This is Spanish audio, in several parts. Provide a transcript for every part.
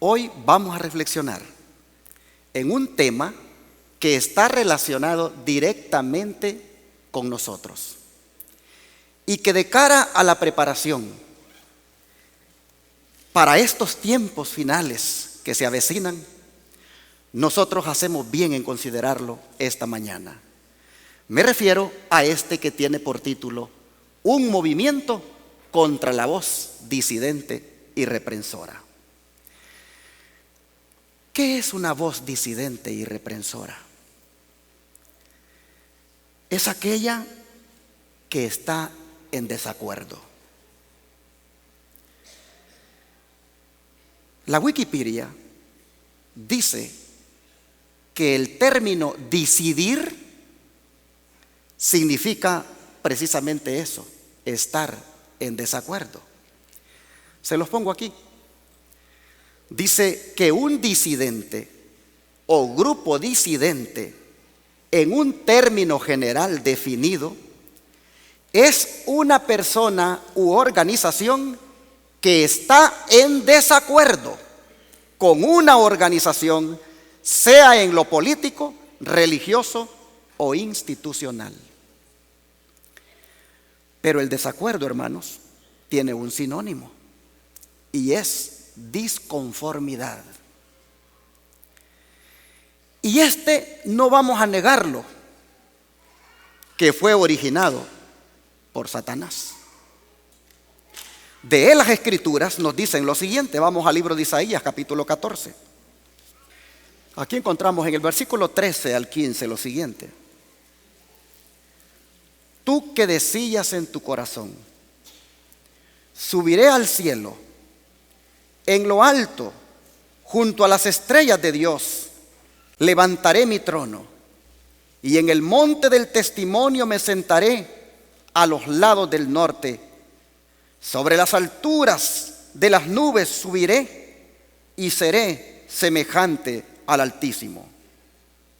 Hoy vamos a reflexionar en un tema que está relacionado directamente con nosotros y que de cara a la preparación para estos tiempos finales que se avecinan, nosotros hacemos bien en considerarlo esta mañana. Me refiero a este que tiene por título Un movimiento contra la voz disidente y reprensora. ¿Qué es una voz disidente y reprensora? Es aquella que está en desacuerdo. La Wikipedia dice que el término disidir significa precisamente eso, estar en desacuerdo. Se los pongo aquí. Dice que un disidente o grupo disidente, en un término general definido, es una persona u organización que está en desacuerdo con una organización, sea en lo político, religioso o institucional. Pero el desacuerdo, hermanos, tiene un sinónimo y es disconformidad. Y no vamos a negarlo, que fue originado por Satanás. De él las escrituras nos dicen lo siguiente. Vamos al libro de Isaías, capítulo 14. Aquí encontramos en el versículo 13 al 15 lo siguiente: Tú que decías en tu corazón, subiré al cielo, en lo alto, junto a las estrellas de Dios, levantaré mi trono, y en el monte del testimonio me sentaré a los lados del norte. Sobre las alturas de las nubes subiré y seré semejante al Altísimo.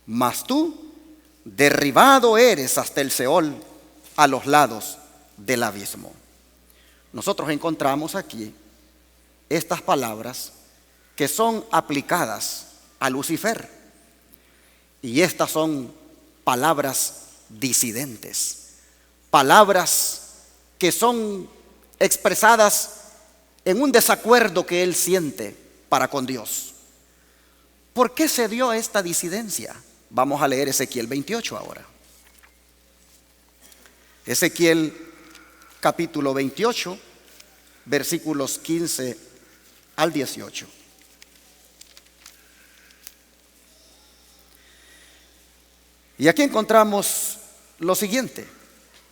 Mas tú, derribado eres hasta el Seol, a los lados del abismo. Nosotros encontramos aquí estas palabras que son aplicadas a Lucifer. Y estas son palabras disidentes, palabras que son expresadas en un desacuerdo que él siente para con Dios. ¿Por qué se dio esta disidencia? Vamos a leer Ezequiel 28 ahora. Ezequiel capítulo 28, versículos 15 al 18. Y aquí encontramos lo siguiente.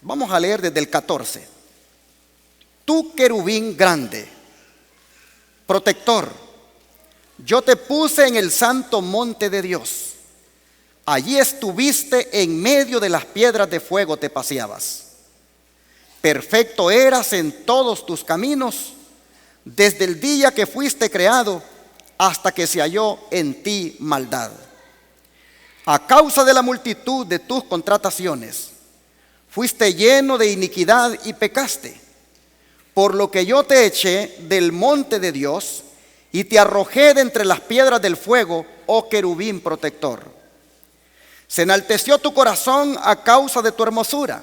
Vamos a leer desde el 14. Tú, querubín grande, protector, yo te puse en el santo monte de Dios. Allí estuviste, en medio de las piedras de fuego te paseabas. Perfecto eras en todos tus caminos, desde el día que fuiste creado hasta que se halló en ti maldad. A causa de la multitud de tus contrataciones, fuiste lleno de iniquidad y pecaste. Por lo que yo te eché del monte de Dios y te arrojé de entre las piedras del fuego, oh querubín protector. Se enalteció tu corazón a causa de tu hermosura.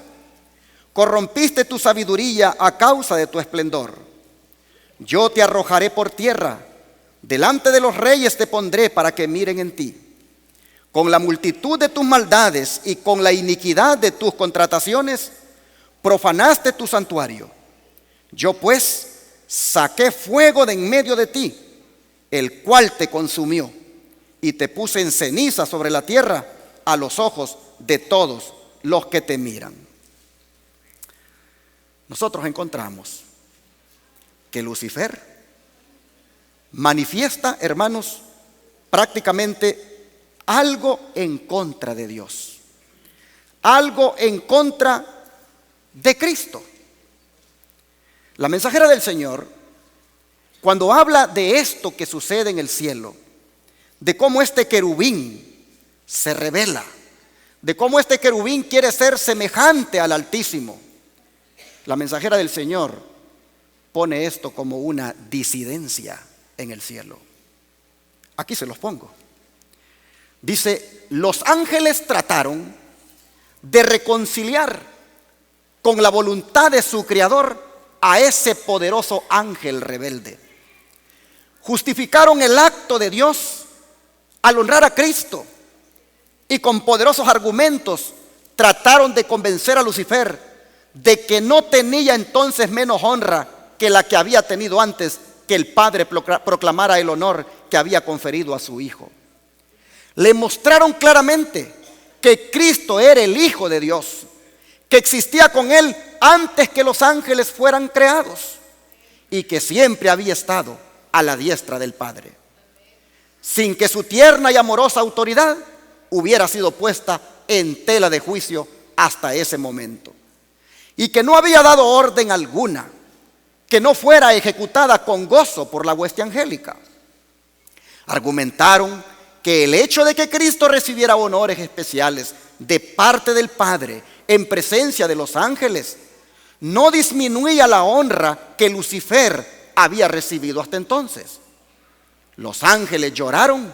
Corrompiste tu sabiduría a causa de tu esplendor. Yo te arrojaré por tierra. Delante de los reyes te pondré para que miren en ti. Con la multitud de tus maldades y con la iniquidad de tus contrataciones, profanaste tu santuario. Yo pues saqué fuego de en medio de ti, el cual te consumió, y te puse en ceniza sobre la tierra a los ojos de todos los que te miran. Nosotros encontramos que Lucifer manifiesta, hermanos, prácticamente algo en contra de Dios, algo en contra de Cristo. La mensajera del Señor, cuando habla de esto que sucede en el cielo, de cómo este querubín se revela, de cómo este querubín quiere ser semejante al Altísimo, la mensajera del Señor pone esto como una disidencia en el cielo. Aquí se los pongo. Dice, los ángeles trataron de reconciliar con la voluntad de su Creador a ese poderoso ángel rebelde. Justificaron el acto de Dios al honrar a Cristo y con poderosos argumentos trataron de convencer a Lucifer de que no tenía entonces menos honra que la que había tenido antes que el Padre proclamara el honor que había conferido a su Hijo. Le mostraron claramente que Cristo era el Hijo de Dios, que existía con Él antes que los ángeles fueran creados y que siempre había estado a la diestra del Padre, sin que su tierna y amorosa autoridad hubiera sido puesta en tela de juicio hasta ese momento, y que no había dado orden alguna que no fuera ejecutada con gozo por la hueste angélica. Argumentaron que el hecho de que Cristo recibiera honores especiales de parte del Padre en presencia de los ángeles no disminuía la honra que Lucifer había recibido hasta entonces. Los ángeles lloraron,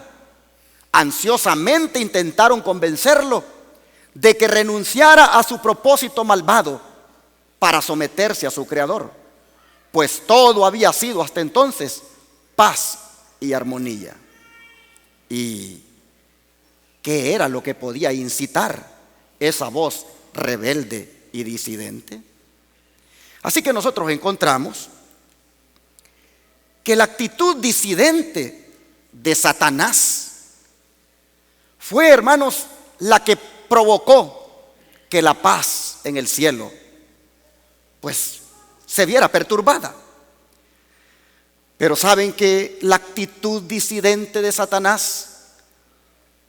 ansiosamente intentaron convencerlo de que renunciara a su propósito malvado para someterse a su Creador, pues todo había sido hasta entonces paz y armonía. ¿Y qué era lo que podía incitar esa voz rebelde y disidente? Así que nosotros encontramos que la actitud disidente de Satanás fue, hermanos, la que provocó que la paz en el cielo pues se viera perturbada. Pero saben que la actitud disidente de Satanás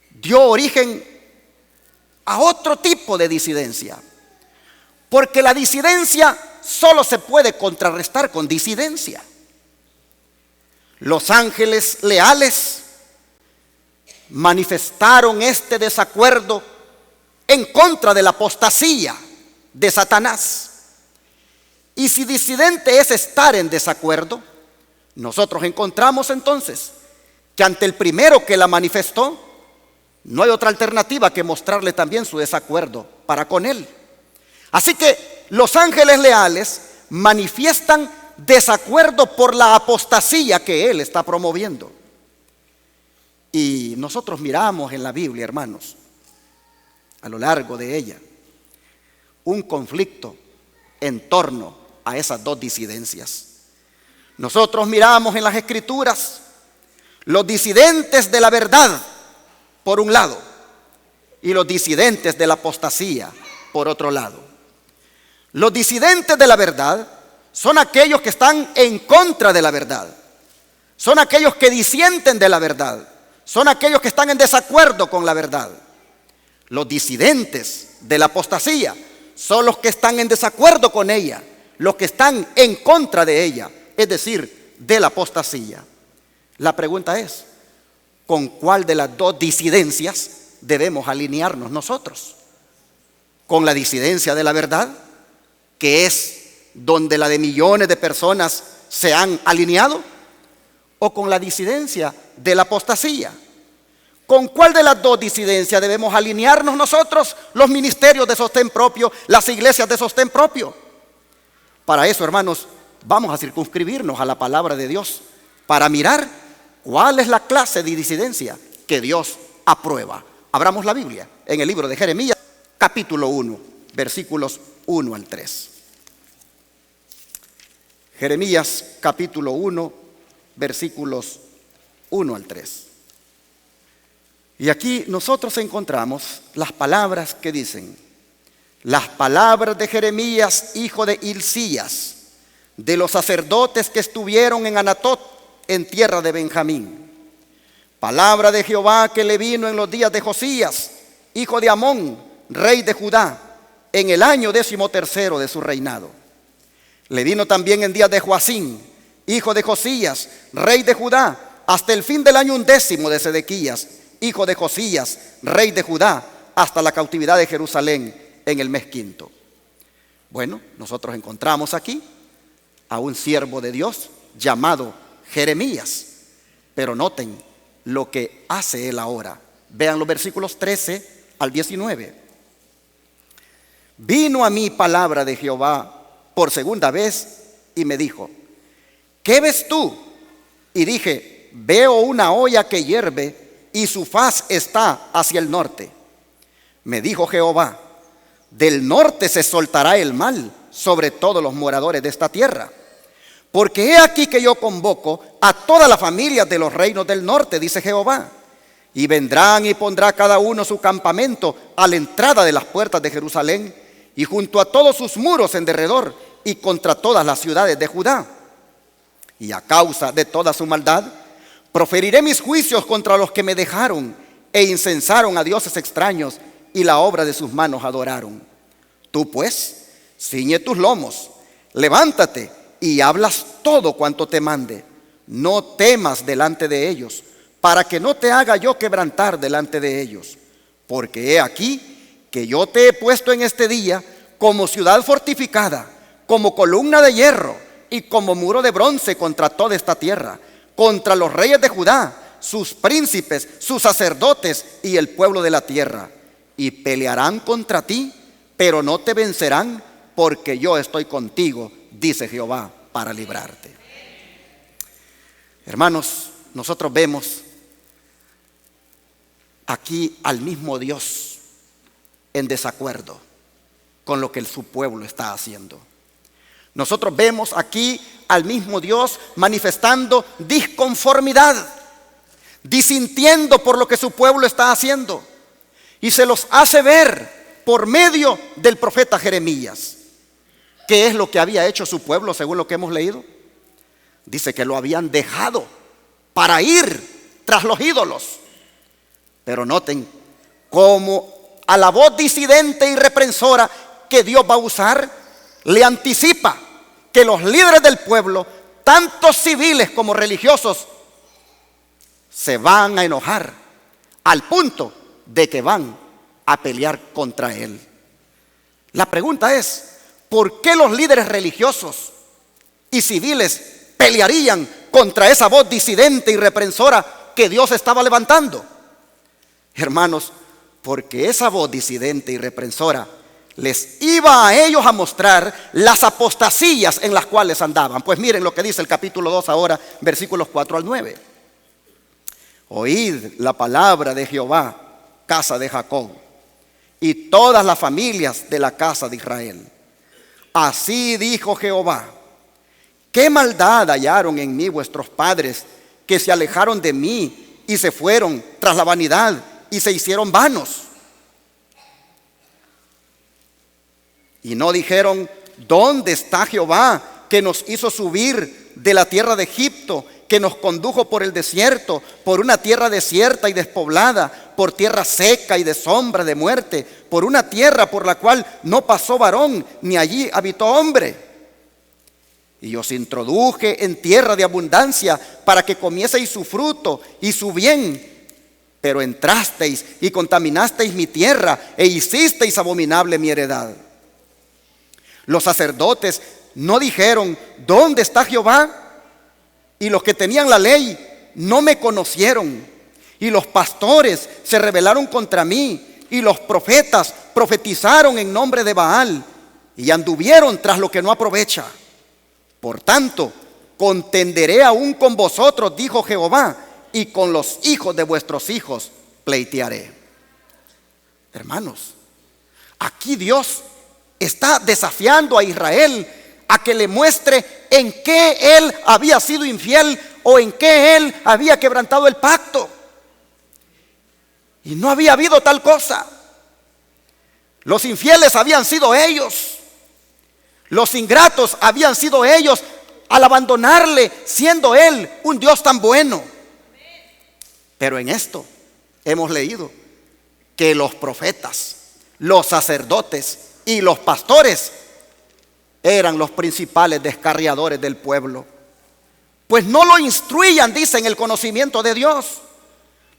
dio origen a otro tipo de disidencia, porque la disidencia solo se puede contrarrestar con disidencia. Los ángeles leales manifestaron este desacuerdo en contra de la apostasía de Satanás. Y si disidente es estar en desacuerdo, nosotros encontramos entonces que ante el primero que la manifestó, no hay otra alternativa que mostrarle también su desacuerdo para con él. Así que los ángeles leales manifiestan desacuerdo por la apostasía que él está promoviendo. Y nosotros miramos en la Biblia, hermanos, a lo largo de ella, un conflicto en torno a esas dos disidencias. Nosotros miramos en las Escrituras los disidentes de la verdad por un lado y los disidentes de la apostasía por otro lado. Los disidentes de la verdad son aquellos que están en contra de la verdad, son aquellos que disienten de la verdad, son aquellos que están en desacuerdo con la verdad. Los disidentes de la apostasía son los que están en desacuerdo con ella, los que están en contra de ella, es decir, de la apostasía. La pregunta es, ¿con cuál de las dos disidencias debemos alinearnos nosotros? ¿Con la disidencia de la verdad, que es donde la de millones de personas se han alineado? ¿O con la disidencia de la apostasía? ¿Con cuál de las dos disidencias debemos alinearnos nosotros, los ministerios de sostén propio, las iglesias de sostén propio? Para eso, hermanos, vamos a circunscribirnos a la palabra de Dios para mirar cuál es la clase de disidencia que Dios aprueba. Abramos la Biblia en el libro de Jeremías, capítulo 1, versículos 1 al 3. Jeremías, capítulo 1, versículos 1 al 3. Y aquí nosotros encontramos las palabras que dicen: las palabras de Jeremías, hijo de Hilcías, de los sacerdotes que estuvieron en Anatot, en tierra de Benjamín. Palabra de Jehová que le vino en los días de Josías, hijo de Amón, rey de Judá, en el año 13º de su reinado. Le vino también en días de Joacín, hijo de Josías, rey de Judá, hasta el fin del año 11 de Sedequías, hijo de Josías, rey de Judá, hasta la cautividad de Jerusalén en el mes 5. Bueno, nosotros encontramos aquí a un siervo de Dios llamado Jeremías. Pero noten lo que hace él ahora. Vean los versículos 13 al 19. Vino a mí palabra de Jehová por segunda vez y me dijo: ¿qué ves tú? Y dije: veo una olla que hierve y su faz está hacia el norte. Me dijo Jehová: del norte se soltará el mal sobre todos los moradores de esta tierra. Porque he aquí que yo convoco a todas las familias de los reinos del norte, dice Jehová. Y vendrán y pondrá cada uno su campamento a la entrada de las puertas de Jerusalén y junto a todos sus muros en derredor y contra todas las ciudades de Judá. Y a causa de toda su maldad, proferiré mis juicios contra los que me dejaron e incensaron a dioses extraños y la obra de sus manos adoraron. Tú pues, ciñe tus lomos, levántate y hablas todo cuanto te mande. No temas delante de ellos, para que no te haga yo quebrantar delante de ellos. Porque he aquí que yo te he puesto en este día como ciudad fortificada, como columna de hierro y como muro de bronce contra toda esta tierra, contra los reyes de Judá, sus príncipes, sus sacerdotes y el pueblo de la tierra. Y pelearán contra ti, pero no te vencerán, porque yo estoy contigo, dice Jehová, para librarte. Hermanos, nosotros vemos aquí al mismo Dios en desacuerdo con lo que su pueblo está haciendo. Nosotros vemos aquí al mismo Dios manifestando disconformidad, disintiendo por lo que su pueblo está haciendo, y se los hace ver por medio del profeta Jeremías. ¿Qué es lo que había hecho su pueblo según lo que hemos leído? Dice que lo habían dejado para ir tras los ídolos. Pero noten cómo a la voz disidente y reprensora que Dios va a usar, le anticipa que los líderes del pueblo, tanto civiles como religiosos, se van a enojar al punto de que van a pelear contra él. La pregunta es: ¿por qué los líderes religiosos y civiles pelearían contra esa voz disidente y reprensora que Dios estaba levantando? Hermanos, porque esa voz disidente y reprensora les iba a ellos a mostrar las apostasías en las cuales andaban. Pues miren lo que dice el capítulo 2 ahora, versículos 4 al 9. Oíd la palabra de Jehová, casa de Jacob, y todas las familias de la casa de Israel. Así dijo Jehová: ¿qué maldad hallaron en mí vuestros padres, que se alejaron de mí y se fueron tras la vanidad y se hicieron vanos? Y no dijeron: ¿dónde está Jehová, que nos hizo subir de la tierra de Egipto, que nos condujo por el desierto, por una tierra desierta y despoblada, por tierra seca y de sombra de muerte, por una tierra por la cual no pasó varón, ni allí habitó hombre? Y os introduje en tierra de abundancia para que comieseis su fruto y su bien. Pero entrasteis y contaminasteis mi tierra e hicisteis abominable mi heredad. Los sacerdotes no dijeron: ¿dónde está Jehová? Y los que tenían la ley no me conocieron. Y los pastores se rebelaron contra mí. Y los profetas profetizaron en nombre de Baal. Y anduvieron tras lo que no aprovecha. Por tanto, contenderé aún con vosotros, dijo Jehová, y con los hijos de vuestros hijos pleitearé. Hermanos, aquí Dios está desafiando a Israel a que le muestre en qué él había sido infiel o en qué él había quebrantado el pacto. Y no había habido tal cosa. Los infieles habían sido ellos. Los ingratos habían sido ellos al abandonarle, siendo él un Dios tan bueno. Pero en esto hemos leído que los profetas, los sacerdotes y los pastores eran los principales descarriadores del pueblo. Pues no lo instruían, dice, en el conocimiento de Dios.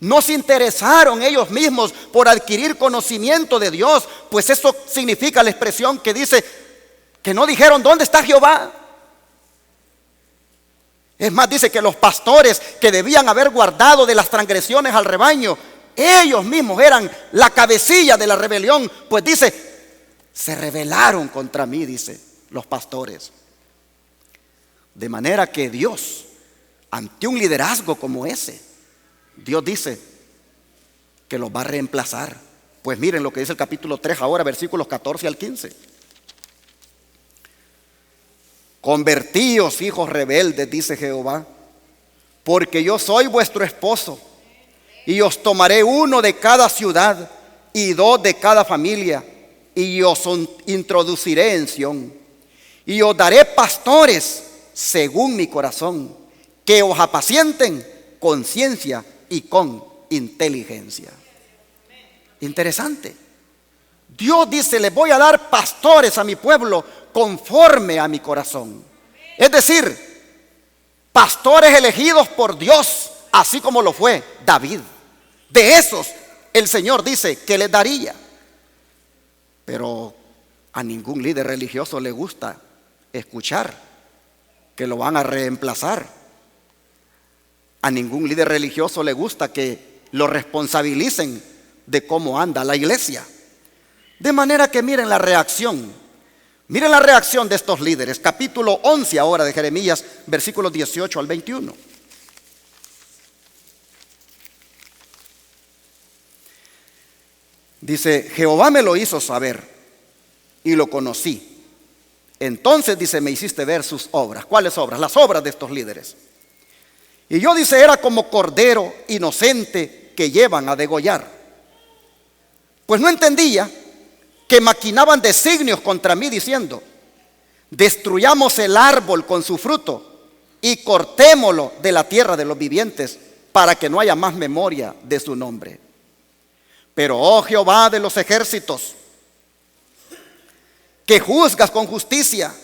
No se interesaron ellos mismos por adquirir conocimiento de Dios. Pues eso significa la expresión que dice que no dijeron: ¿dónde está Jehová? Es más, dice que los pastores que debían haber guardado de las transgresiones al rebaño, ellos mismos eran la cabecilla de la rebelión. Pues dice, se rebelaron contra mí, dice, los pastores. De manera que Dios, ante un liderazgo como ese, Dios dice que los va a reemplazar. Pues miren lo que dice el capítulo 3 ahora, versículos 14 al 15. Convertíos, hijos rebeldes, dice Jehová, porque yo soy vuestro esposo, y os tomaré uno de cada ciudad y dos de cada familia, y os introduciré en Sión, y os daré pastores según mi corazón, que os apacienten con ciencia y con inteligencia. Interesante. Dios dice, les voy a dar pastores a mi pueblo conforme a mi corazón. Es decir, pastores elegidos por Dios, así como lo fue David. De esos el Señor dice que les daría. Pero a ningún líder religioso le gusta escuchar que lo van a reemplazar. A ningún líder religioso le gusta que lo responsabilicen de cómo anda la iglesia. De manera que miren la reacción. Miren la reacción de estos líderes. Capítulo 11 ahora de Jeremías, versículos 18 al 21. Dice, Jehová me lo hizo saber y lo conocí. Entonces, dice, me hiciste ver sus obras. ¿Cuáles obras? Las obras de estos líderes. Y yo, dice, era como cordero inocente que llevan a degollar. Pues no entendía que maquinaban designios contra mí diciendo, destruyamos el árbol con su fruto y cortémoslo de la tierra de los vivientes para que no haya más memoria de su nombre. Pero, oh Jehová de los ejércitos, que juzgas con justicia,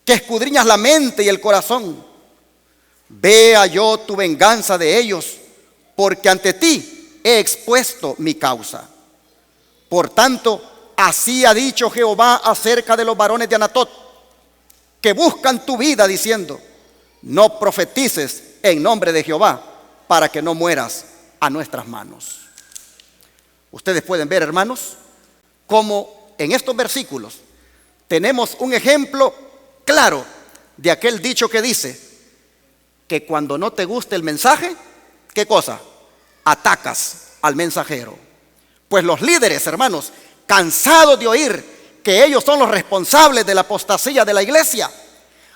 que escudriñas la mente y el corazón, vea yo tu venganza de ellos, porque ante ti he expuesto mi causa. Por tanto, así ha dicho Jehová acerca de los varones de Anatot, que buscan tu vida diciendo, no profetices en nombre de Jehová, para que no mueras a nuestras manos. Ustedes pueden ver, hermanos, cómo en estos versículos tenemos un ejemplo claro de aquel dicho que dice que cuando no te gusta el mensaje, ¿qué cosa? Atacas al mensajero. Pues los líderes, hermanos, cansados de oír que ellos son los responsables de la apostasía de la iglesia,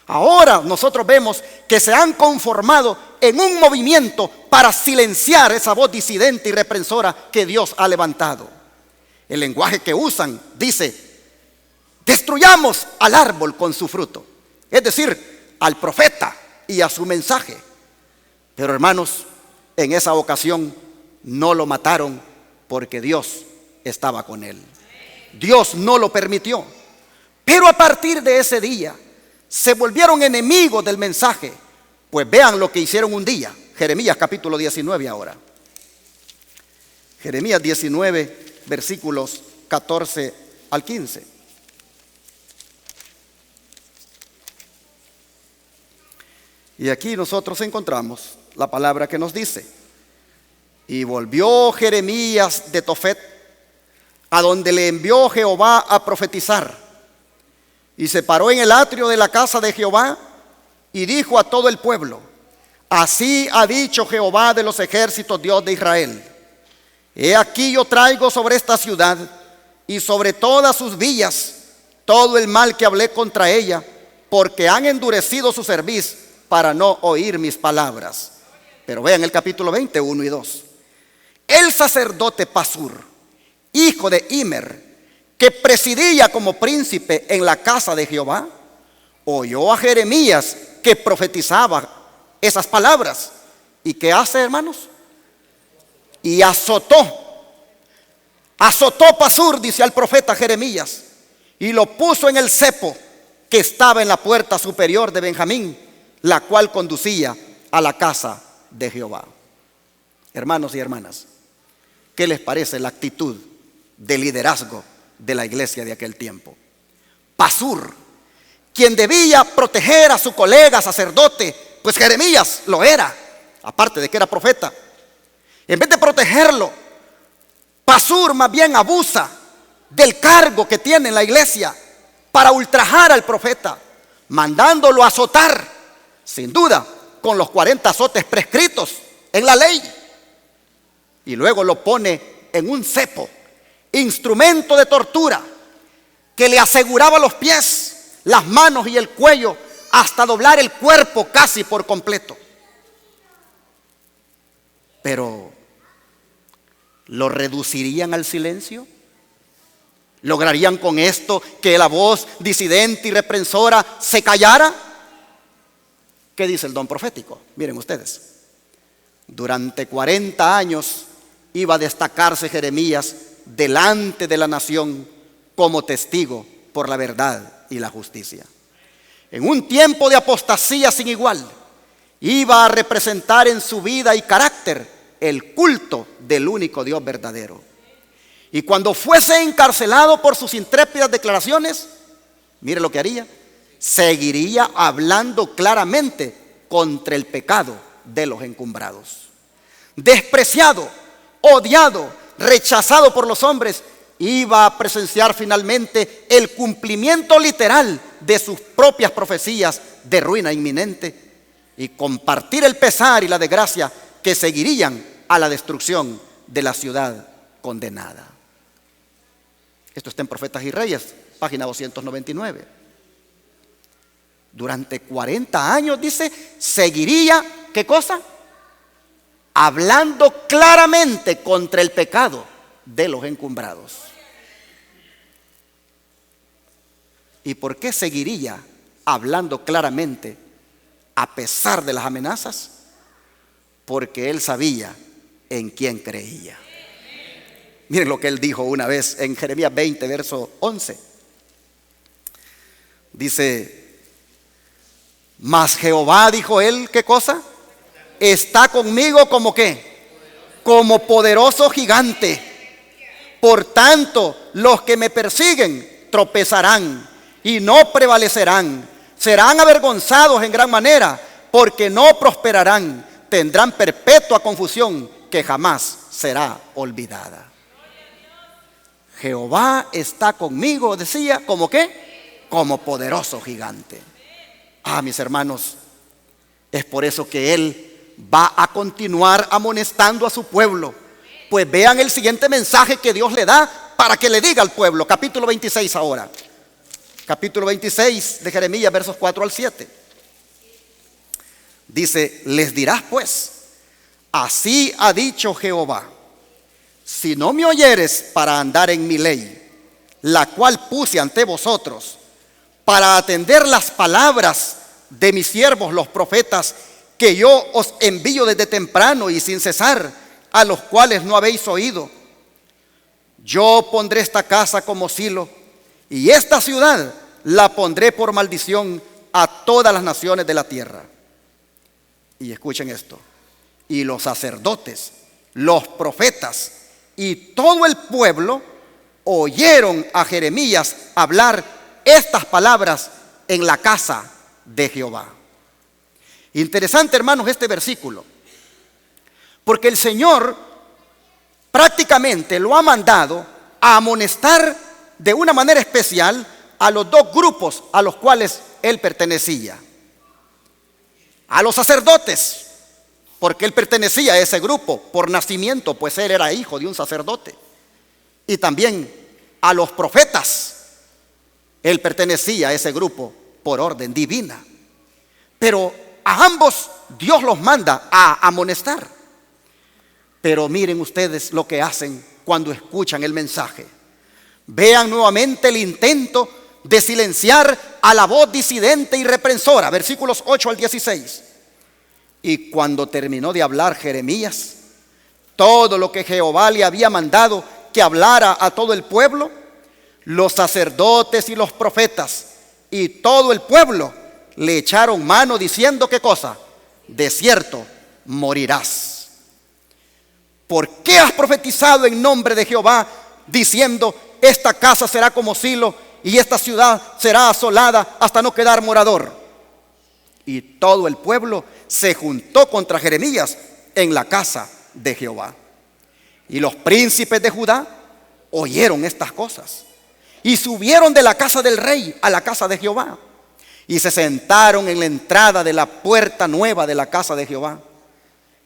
ahora nosotros vemos que se han conformado en un movimiento para silenciar esa voz disidente y reprensora que Dios ha levantado. El lenguaje que usan dice, destruyamos al árbol con su fruto, es decir, al profeta y a su mensaje. Pero, hermanos, en esa ocasión no lo mataron porque Dios estaba con él. Dios no lo permitió. Pero a partir de ese día se volvieron enemigos del mensaje. Pues vean lo que hicieron un día. Jeremías capítulo 19 ahora. Jeremías 19 versículos 14 al 15. Y aquí nosotros encontramos la palabra que nos dice: y volvió Jeremías de Tofet, a donde le envió Jehová a profetizar, y se paró en el atrio de la casa de Jehová y dijo a todo el pueblo: así ha dicho Jehová de los ejércitos, Dios de Israel: he aquí yo traigo sobre esta ciudad y sobre todas sus villas todo el mal que hablé contra ella, porque han endurecido su cerviz para no oír mis palabras. Pero vean el capítulo 20, 1 y 2. El sacerdote Pasur, hijo de Immer, que presidía como príncipe en la casa de Jehová, oyó a Jeremías que profetizaba esas palabras. ¿Y qué hace, hermanos? Y azotó Pasur, dice al profeta Jeremías, y lo puso en el cepo que estaba en la puerta superior de Benjamín, la cual conducía a la casa de Jehová. Hermanos y hermanas, ¿qué les parece la actitud de liderazgo de la iglesia de aquel tiempo? Pasur, quien debía proteger a su colega sacerdote Pues Jeremías lo era, aparte de que era profeta. En vez de protegerlo, Pasur más bien abusa del cargo que tiene en la iglesia para ultrajar al profeta, mandándolo a azotar, sin duda, con los 40 azotes prescritos en la ley. Y luego lo pone en un cepo, instrumento de tortura, que le aseguraba los pies, las manos y el cuello, hasta doblar el cuerpo casi por completo. Pero ¿lo reducirían al silencio? ¿Lograrían con esto que la voz disidente y reprensora se callara? ¿Qué dice el don profético? Miren ustedes, durante 40 años iba a destacarse Jeremías delante de la nación como testigo por la verdad y la justicia. En un tiempo de apostasía sin igual, iba a representar en su vida y carácter el culto del único Dios verdadero. Y cuando fuese encarcelado por sus intrépidas declaraciones, mire lo que haría: seguiría hablando claramente contra el pecado de los encumbrados. Despreciado, odiado, rechazado por los hombres, iba a presenciar finalmente el cumplimiento literal de sus propias profecías de ruina inminente y compartir el pesar y la desgracia que seguirían a la destrucción de la ciudad condenada. Esto está en Profetas y Reyes, página 299. Durante 40 años, dice, seguiría, ¿qué cosa? Hablando claramente contra el pecado de los encumbrados. ¿Y por qué seguiría hablando claramente a pesar de las amenazas? Porque él sabía en quién creía. Miren lo que él dijo una vez en Jeremías 20, verso 11. Dice: mas Jehová, dijo él, ¿qué cosa? Está conmigo como ¿qué? Como poderoso gigante. Por tanto, los que me persiguen tropezarán y no prevalecerán. Serán avergonzados en gran manera, porque no prosperarán. Tendrán perpetua confusión que jamás será olvidada. Jehová está conmigo, decía, ¿como qué? Como poderoso gigante. Mis hermanos, es por eso que él va a continuar amonestando a su pueblo. Pues vean el siguiente mensaje que Dios le da para que le diga al pueblo. Capítulo 26 ahora. Capítulo 26 de Jeremías, versos 4 al 7. Dice: les dirás pues, así ha dicho Jehová: si no me oyeres para andar en mi ley, la cual puse ante vosotros, para atender las palabras de mis siervos los profetas, que yo os envío desde temprano y sin cesar, a los cuales no habéis oído, yo pondré esta casa como silo, y esta ciudad la pondré por maldición a todas las naciones de la tierra. Y escuchen esto: y los sacerdotes, los profetas y todo el pueblo oyeron a Jeremías hablar estas palabras en la casa de Jehová. Interesante, hermanos, este versículo, porque el Señor prácticamente lo ha mandado a amonestar de una manera especial a los dos grupos a los cuales él pertenecía. A los sacerdotes, porque él pertenecía a ese grupo por nacimiento, pues él era hijo de un sacerdote. Y también a los profetas, él pertenecía a ese grupo por orden divina. Pero a ambos Dios los manda a amonestar. Pero miren ustedes lo que hacen cuando escuchan el mensaje. Vean nuevamente el intento de silenciar a la voz disidente y reprensora. Versículos 8 al 16. Y cuando terminó de hablar Jeremías todo lo que Jehová le había mandado que hablara a todo el pueblo, los sacerdotes y los profetas y todo el pueblo le echaron mano diciendo, ¿qué cosa? De cierto morirás. ¿Por qué has profetizado en nombre de Jehová diciendo, esta casa será como silo y esta ciudad será asolada hasta no quedar morador? Y todo el pueblo se juntó contra Jeremías en la casa de Jehová. Y los príncipes de Judá oyeron estas cosas y subieron de la casa del rey a la casa de Jehová y se sentaron en la entrada de la puerta nueva de la casa de Jehová.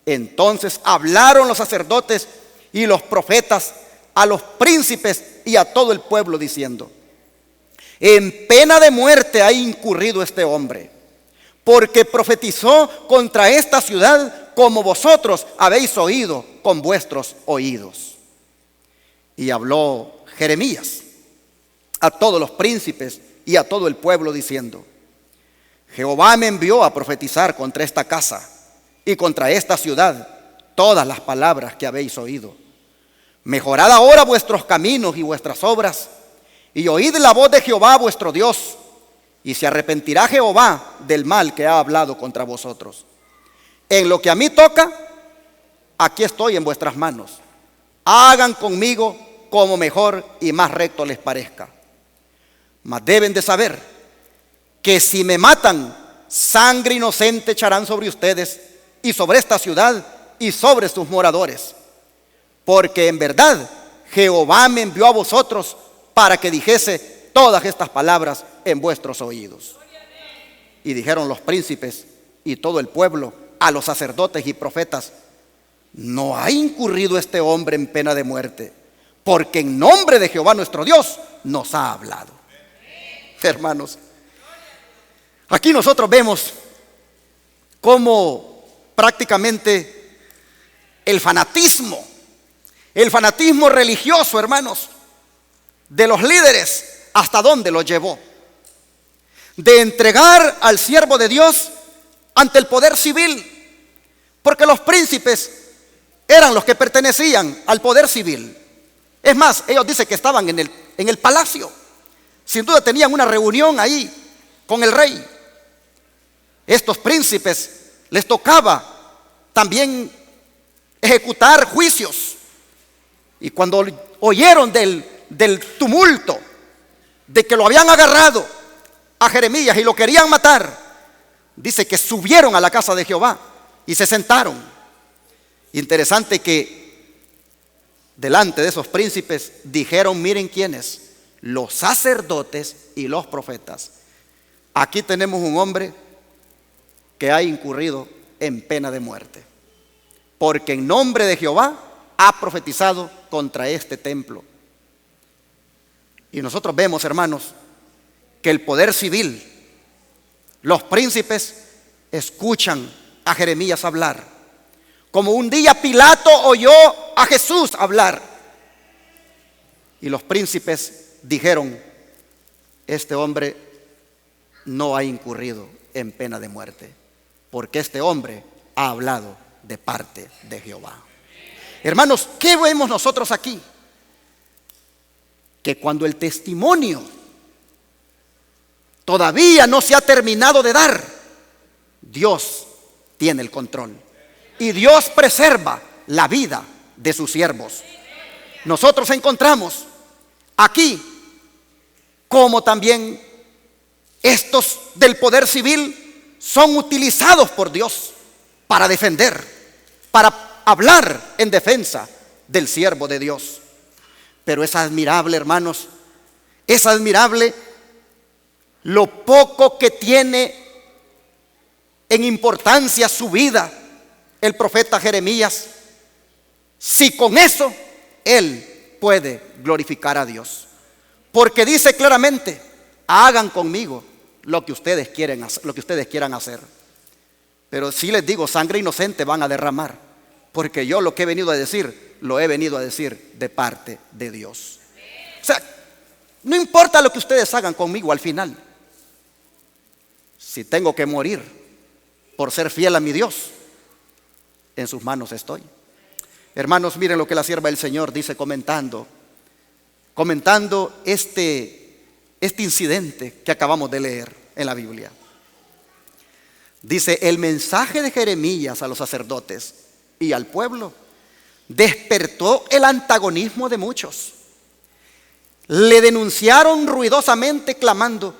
Entonces hablaron los sacerdotes y los profetas a los príncipes y a todo el pueblo diciendo: en pena de muerte ha incurrido este hombre, porque profetizó contra esta ciudad como vosotros habéis oído con vuestros oídos. Y habló Jeremías a todos los príncipes y a todo el pueblo diciendo: Jehová me envió a profetizar contra esta casa y contra esta ciudad todas las palabras que habéis oído. Mejorad ahora vuestros caminos y vuestras obras, y oíd la voz de Jehová vuestro Dios, y se arrepentirá Jehová del mal que ha hablado contra vosotros. En lo que a mí toca, aquí estoy en vuestras manos. Hagan conmigo como mejor y más recto les parezca. Mas deben de saber que si me matan, sangre inocente echarán sobre ustedes y sobre esta ciudad y sobre sus moradores. Porque en verdad Jehová me envió a vosotros para que dijese todas estas palabras en vuestros oídos. Y dijeron los príncipes y todo el pueblo a los sacerdotes y profetas: no ha incurrido este hombre en pena de muerte, porque en nombre de Jehová nuestro Dios nos ha hablado. Hermanos, aquí nosotros vemos cómo prácticamente el fanatismo religioso, hermanos, de los líderes, hasta dónde lo llevó. De entregar al siervo de Dios ante el poder civil, porque los príncipes eran los que pertenecían al poder civil. Es más, ellos dicen que estaban en el palacio. Sin duda tenían una reunión ahí con el rey. Estos príncipes les tocaba también ejecutar juicios. Y cuando oyeron del tumulto, de que lo habían agarrado a Jeremías y lo querían matar, dice que subieron a la casa de Jehová y se sentaron. Interesante que delante de esos príncipes dijeron: miren quiénes, los sacerdotes y los profetas. Aquí tenemos un hombre que ha incurrido en pena de muerte, porque en nombre de Jehová ha profetizado contra este templo. Y nosotros vemos, hermanos, que el poder civil, los príncipes, escuchan a Jeremías hablar, como un día Pilato oyó a Jesús hablar. Y los príncipes dijeron: este hombre no ha incurrido en pena de muerte, porque este hombre ha hablado de parte de Jehová. Hermanos, ¿qué vemos nosotros aquí? Que cuando el testimonio todavía no se ha terminado de dar, Dios tiene el control y Dios preserva la vida de sus siervos. Nosotros encontramos aquí como también estos del poder civil son utilizados por Dios para defender, para hablar en defensa del siervo de Dios. Pero es admirable, hermanos, es admirable lo poco que tiene en importancia su vida el profeta Jeremías, si con eso él puede glorificar a Dios. Porque dice claramente: hagan conmigo lo que ustedes quieran hacer. Pero si les digo, sangre inocente van a derramar, porque yo lo que he venido a decir, lo he venido a decir de parte de Dios. O sea, no importa lo que ustedes hagan conmigo al final. Si tengo que morir por ser fiel a mi Dios, en sus manos estoy. Hermanos, miren lo que la sierva del Señor dice comentando este incidente que acabamos de leer en la Biblia. Dice: el mensaje de Jeremías a los sacerdotes y al pueblo despertó el antagonismo de muchos. Le denunciaron ruidosamente clamando: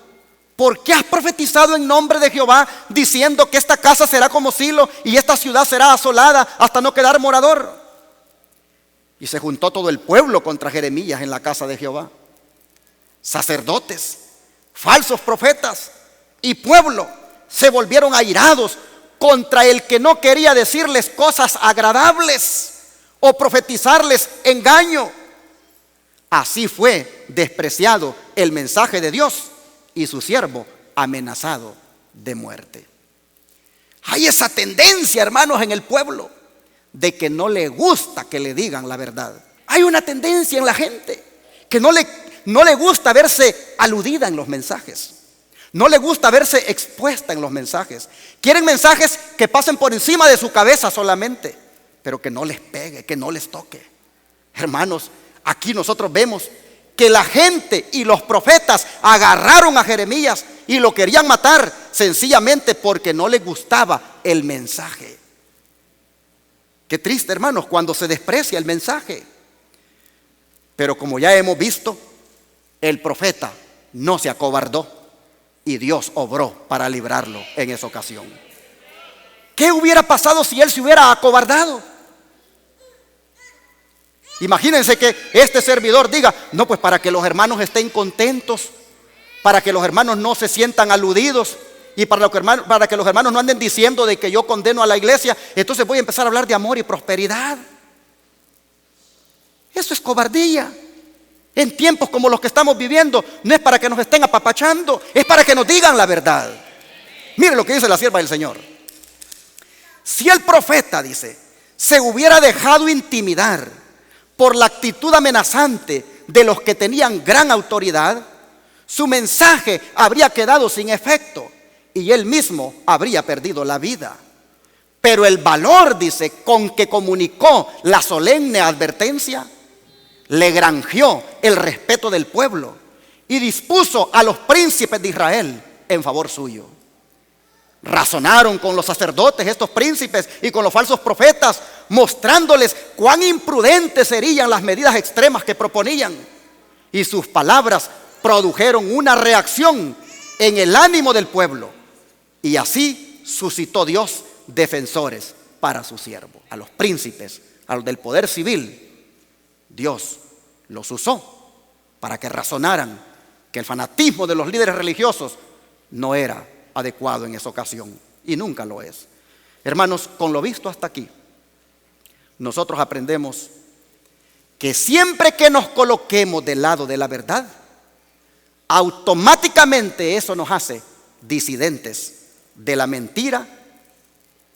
¿por qué has profetizado en nombre de Jehová diciendo que esta casa será como Silo y esta ciudad será asolada hasta no quedar morador? Y se juntó todo el pueblo contra Jeremías en la casa de Jehová. Sacerdotes, falsos profetas y pueblo se volvieron airados contra el que no quería decirles cosas agradables o profetizarles engaño. Así fue despreciado el mensaje de Dios y su siervo amenazado de muerte. Hay esa tendencia, hermanos, en el pueblo de que no le gusta que le digan la verdad. Hay una tendencia en la gente que no le gusta verse aludida en los mensajes. No le gusta verse expuesta en los mensajes. Quieren mensajes que pasen por encima de su cabeza solamente, pero que no les pegue, que no les toque. Hermanos, aquí nosotros vemos que la gente y los profetas agarraron a Jeremías y lo querían matar sencillamente porque no les gustaba el mensaje. Qué triste, hermanos, cuando se desprecia el mensaje. Pero como ya hemos visto, el profeta no se acobardó y Dios obró para librarlo en esa ocasión. ¿Qué hubiera pasado si él se hubiera acobardado? Imagínense que este servidor diga: no, pues para que los hermanos estén contentos, para que los hermanos no se sientan aludidos y para que los hermanos no anden diciendo de que yo condeno a la iglesia, entonces voy a empezar a hablar de amor y prosperidad. Eso es cobardía. En tiempos como los que estamos viviendo, no es para que nos estén apapachando, es para que nos digan la verdad. Mire lo que dice la sierva del Señor. Si el profeta, dice, se hubiera dejado intimidar por la actitud amenazante de los que tenían gran autoridad, su mensaje habría quedado sin efecto y él mismo habría perdido la vida. Pero el valor, dice, con que comunicó la solemne advertencia, le granjeó el respeto del pueblo y dispuso a los príncipes de Israel en favor suyo. Razonaron con los sacerdotes estos príncipes y con los falsos profetas, mostrándoles cuán imprudentes serían las medidas extremas que proponían. Y sus palabras produjeron una reacción en el ánimo del pueblo. Y así suscitó Dios defensores para su siervo. A los príncipes, a los del poder civil, Dios los usó para que razonaran que el fanatismo de los líderes religiosos no era adecuado en esa ocasión y nunca lo es. Hermanos, con lo visto hasta aquí, nosotros aprendemos que siempre que nos coloquemos del lado de la verdad, automáticamente eso nos hace disidentes de la mentira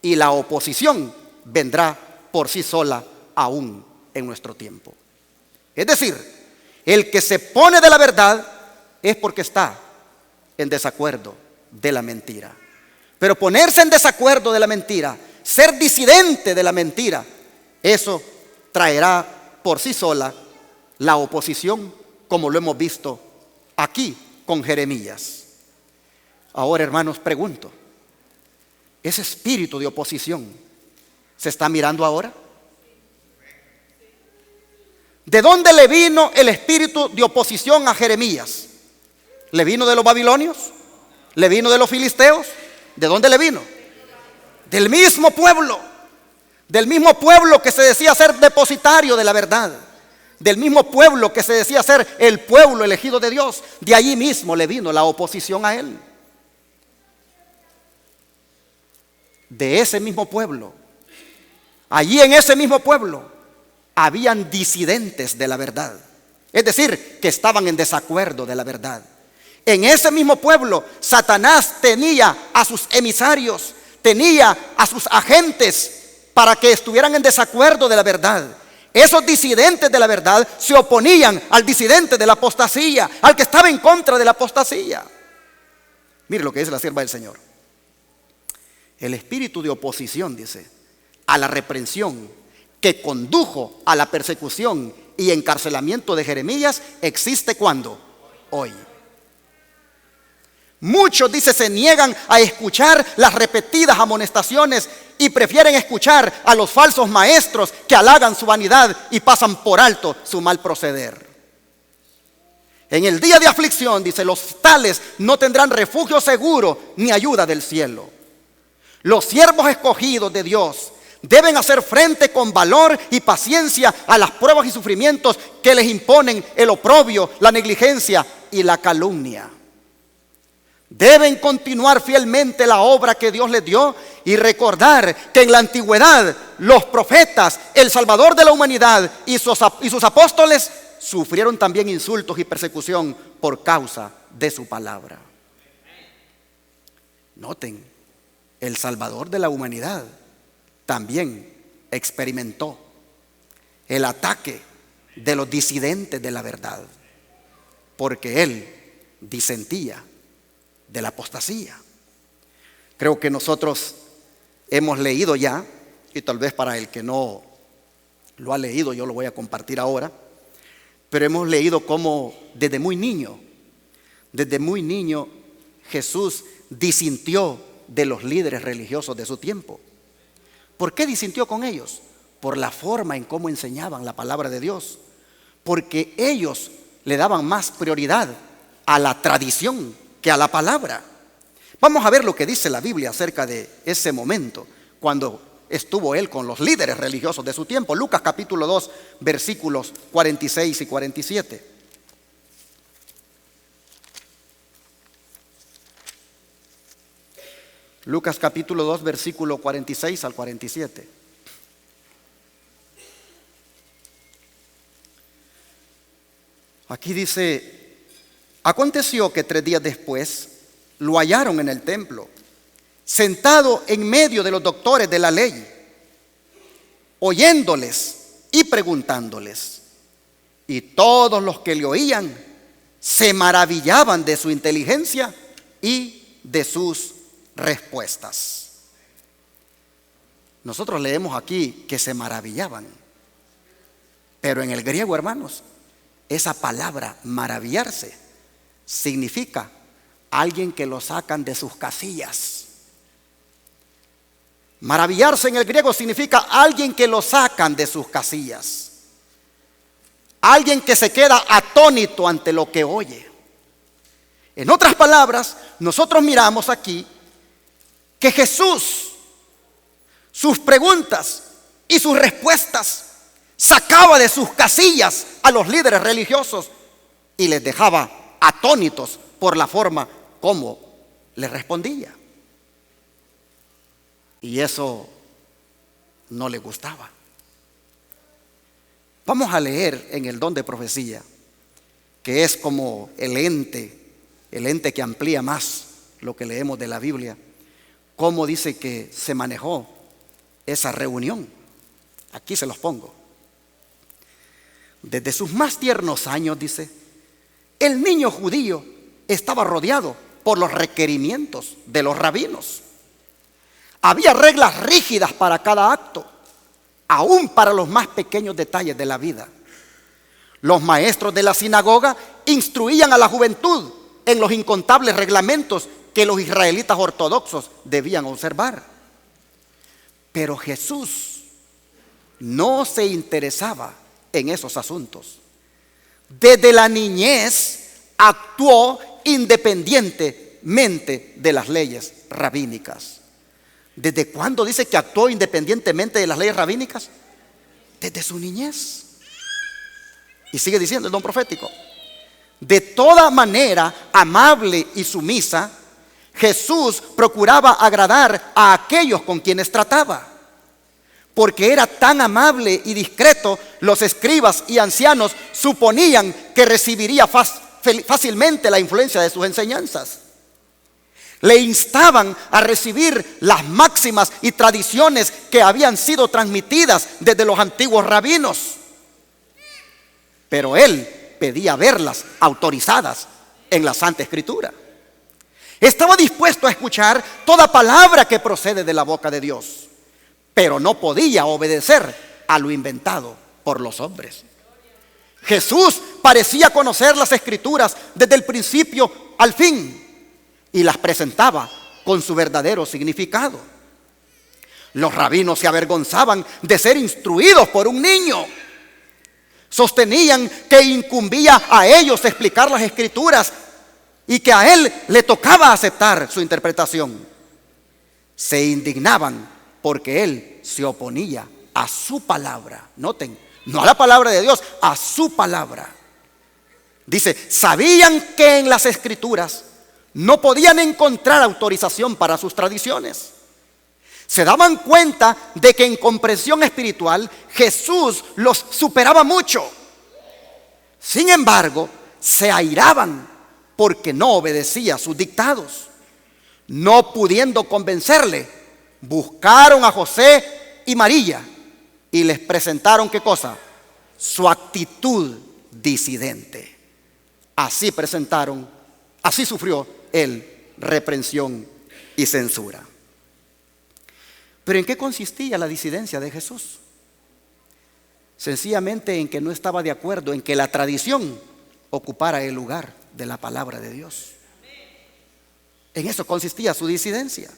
y la oposición vendrá por sí sola aún en nuestro tiempo. Es decir, el que se pone de la verdad es porque está en desacuerdo de la mentira. Pero ponerse en desacuerdo de la mentira, ser disidente de la mentira, eso traerá por sí sola la oposición, como lo hemos visto aquí con Jeremías. Ahora, hermanos, pregunto, ¿ese espíritu de oposición se está mirando ahora? ¿De dónde le vino el espíritu de oposición a Jeremías? ¿Le vino de los babilonios? ¿Le vino de los filisteos? ¿De dónde le vino? Del mismo pueblo. Del mismo pueblo que se decía ser depositario de la verdad. Del mismo pueblo que se decía ser el pueblo elegido de Dios. De allí mismo le vino la oposición a él. De ese mismo pueblo. Allí en ese mismo pueblo habían disidentes de la verdad, es decir, que estaban en desacuerdo de la verdad. En ese mismo pueblo, Satanás tenía a sus emisarios, tenía a sus agentes para que estuvieran en desacuerdo de la verdad. Esos disidentes de la verdad se oponían al disidente de la apostasía, al que estaba en contra de la apostasía. Mire lo que dice la sierva del Señor. El espíritu de oposición, dice, a la reprensión que condujo a la persecución y encarcelamiento de Jeremías existe ¿cuándo? Hoy. Muchos, dice, se niegan a escuchar las repetidas amonestaciones y prefieren escuchar a los falsos maestros que halagan su vanidad y pasan por alto su mal proceder. En el día de aflicción, dice, los tales no tendrán refugio seguro ni ayuda del cielo. Los siervos escogidos de Dios deben hacer frente con valor y paciencia a las pruebas y sufrimientos que les imponen el oprobio, la negligencia y la calumnia. Deben continuar fielmente la obra que Dios les dio y recordar que en la antigüedad los profetas, el Salvador de la humanidad y sus apóstoles sufrieron también insultos y persecución por causa de su palabra. Noten, el Salvador de la humanidad también experimentó el ataque de los disidentes de la verdad, porque él disentía de la apostasía. Creo que nosotros hemos leído ya, y tal vez para el que no lo ha leído yo lo voy a compartir ahora, pero hemos leído cómo desde muy niño Jesús disintió de los líderes religiosos de su tiempo. ¿Por qué disintió con ellos? Por la forma en cómo enseñaban la palabra de Dios, porque ellos le daban más prioridad a la tradición que a la palabra. Vamos a ver lo que dice la Biblia acerca de ese momento cuando estuvo él con los líderes religiosos de su tiempo. Lucas capítulo 2 versículos 46 y 47. Lucas capítulo 2 versículo 46 al 47. Aquí dice: aconteció que 3 días después lo hallaron en el templo, sentado en medio de los doctores de la ley, oyéndoles y preguntándoles. Y todos los que le oían se maravillaban de su inteligencia y de sus respuestas. Nosotros leemos aquí que se maravillaban, pero en el griego, hermanos, esa palabra maravillarse significa alguien que lo sacan de sus casillas. Maravillarse en el griego significa alguien que lo sacan de sus casillas, alguien que se queda atónito ante lo que oye. En otras palabras, nosotros miramos aquí que Jesús, sus preguntas y sus respuestas, sacaba de sus casillas a los líderes religiosos y les dejaba atónitos por la forma como les respondía. Y eso no les gustaba. Vamos a leer en el don de profecía, que es como el ente que amplía más lo que leemos de la Biblia, cómo dice que se manejó esa reunión. Aquí se los pongo. Desde sus más tiernos años, dice, el niño judío estaba rodeado por los requerimientos de los rabinos. Había reglas rígidas para cada acto, aún para los más pequeños detalles de la vida. Los maestros de la sinagoga instruían a la juventud en los incontables reglamentos que los israelitas ortodoxos debían observar. Pero Jesús no se interesaba en esos asuntos. Desde la niñez actuó independientemente de las leyes rabínicas. ¿Desde cuándo dice que actuó independientemente de las leyes rabínicas? Desde su niñez. Y sigue diciendo el don profético: de toda manera amable y sumisa, Jesús procuraba agradar a aquellos con quienes trataba. Porque era tan amable y discreto, los escribas y ancianos suponían que recibiría fácilmente la influencia de sus enseñanzas. Le instaban a recibir las máximas y tradiciones que habían sido transmitidas desde los antiguos rabinos. Pero él pedía verlas autorizadas en la Santa Escritura. Estaba dispuesto a escuchar toda palabra que procede de la boca de Dios, pero no podía obedecer a lo inventado por los hombres. Jesús parecía conocer las Escrituras desde el principio al fin y las presentaba con su verdadero significado. Los rabinos se avergonzaban de ser instruidos por un niño. Sostenían que incumbía a ellos explicar las escrituras y que a él le tocaba aceptar su interpretación. Se indignaban porque él se oponía a su palabra. Noten, no a la palabra de Dios, a su palabra. Dice, sabían que en las escrituras no podían encontrar autorización para sus tradiciones. Se daban cuenta de que en comprensión espiritual Jesús los superaba mucho. Sin embargo, se airaban porque no obedecía sus dictados. No pudiendo convencerle, buscaron a José y María y les presentaron ¿qué cosa? Su actitud disidente. Así presentaron, así sufrió él reprensión y censura. ¿Pero en qué consistía la disidencia de Jesús? Sencillamente en que no estaba de acuerdo en que la tradición ocupara el lugar de la palabra de Dios. En eso consistía su disidencia.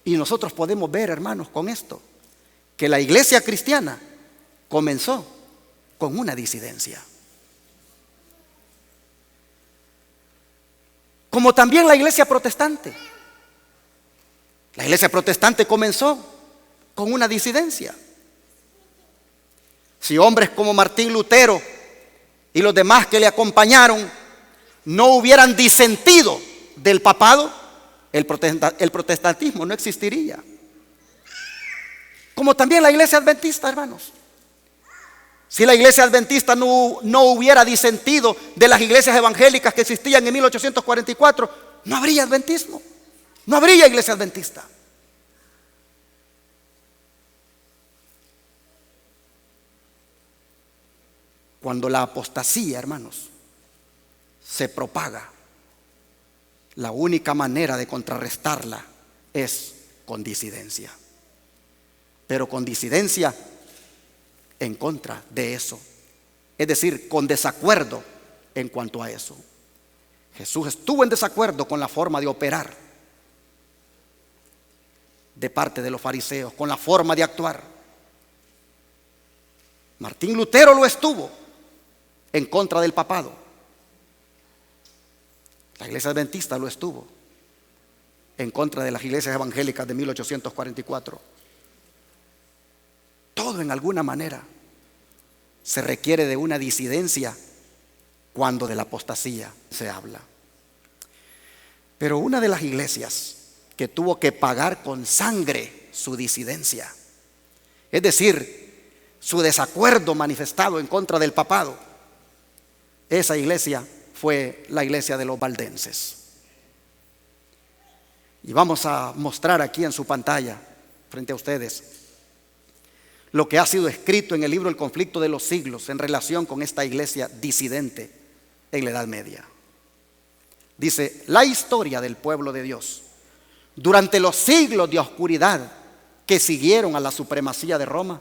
Y nosotros podemos ver, hermanos, con esto, que la iglesia cristiana comenzó con una disidencia. Como también la iglesia protestante. La iglesia protestante comenzó con una disidencia. Si hombres como Martín Lutero y los demás que le acompañaron no hubieran disentido del papado, el protestantismo no existiría. Como también la iglesia adventista, hermanos. Si la iglesia adventista no hubiera disentido de las iglesias evangélicas que existían en 1844, no habría adventismo. No habría iglesia adventista. Cuando la apostasía, hermanos, se propaga, la única manera de contrarrestarla es con disidencia. Pero con disidencia en contra de eso. Es decir, con desacuerdo en cuanto a eso. Jesús estuvo en desacuerdo con la forma de operar de parte de los fariseos, con la forma de actuar. Martín Lutero lo estuvo en contra del papado. La iglesia adventista lo estuvo en contra de las iglesias evangélicas de 1844. Todo en alguna manera se requiere de una disidencia cuando de la apostasía se habla. Pero una de las iglesias que tuvo que pagar con sangre su disidencia, es decir, su desacuerdo manifestado en contra del papado, esa iglesia fue la iglesia de los valdenses. Y vamos a mostrar aquí en su pantalla, frente a ustedes, lo que ha sido escrito en el libro El conflicto de los siglos en relación con esta iglesia disidente en la Edad Media. Dice, la historia del pueblo de Dios durante los siglos de oscuridad que siguieron a la supremacía de Roma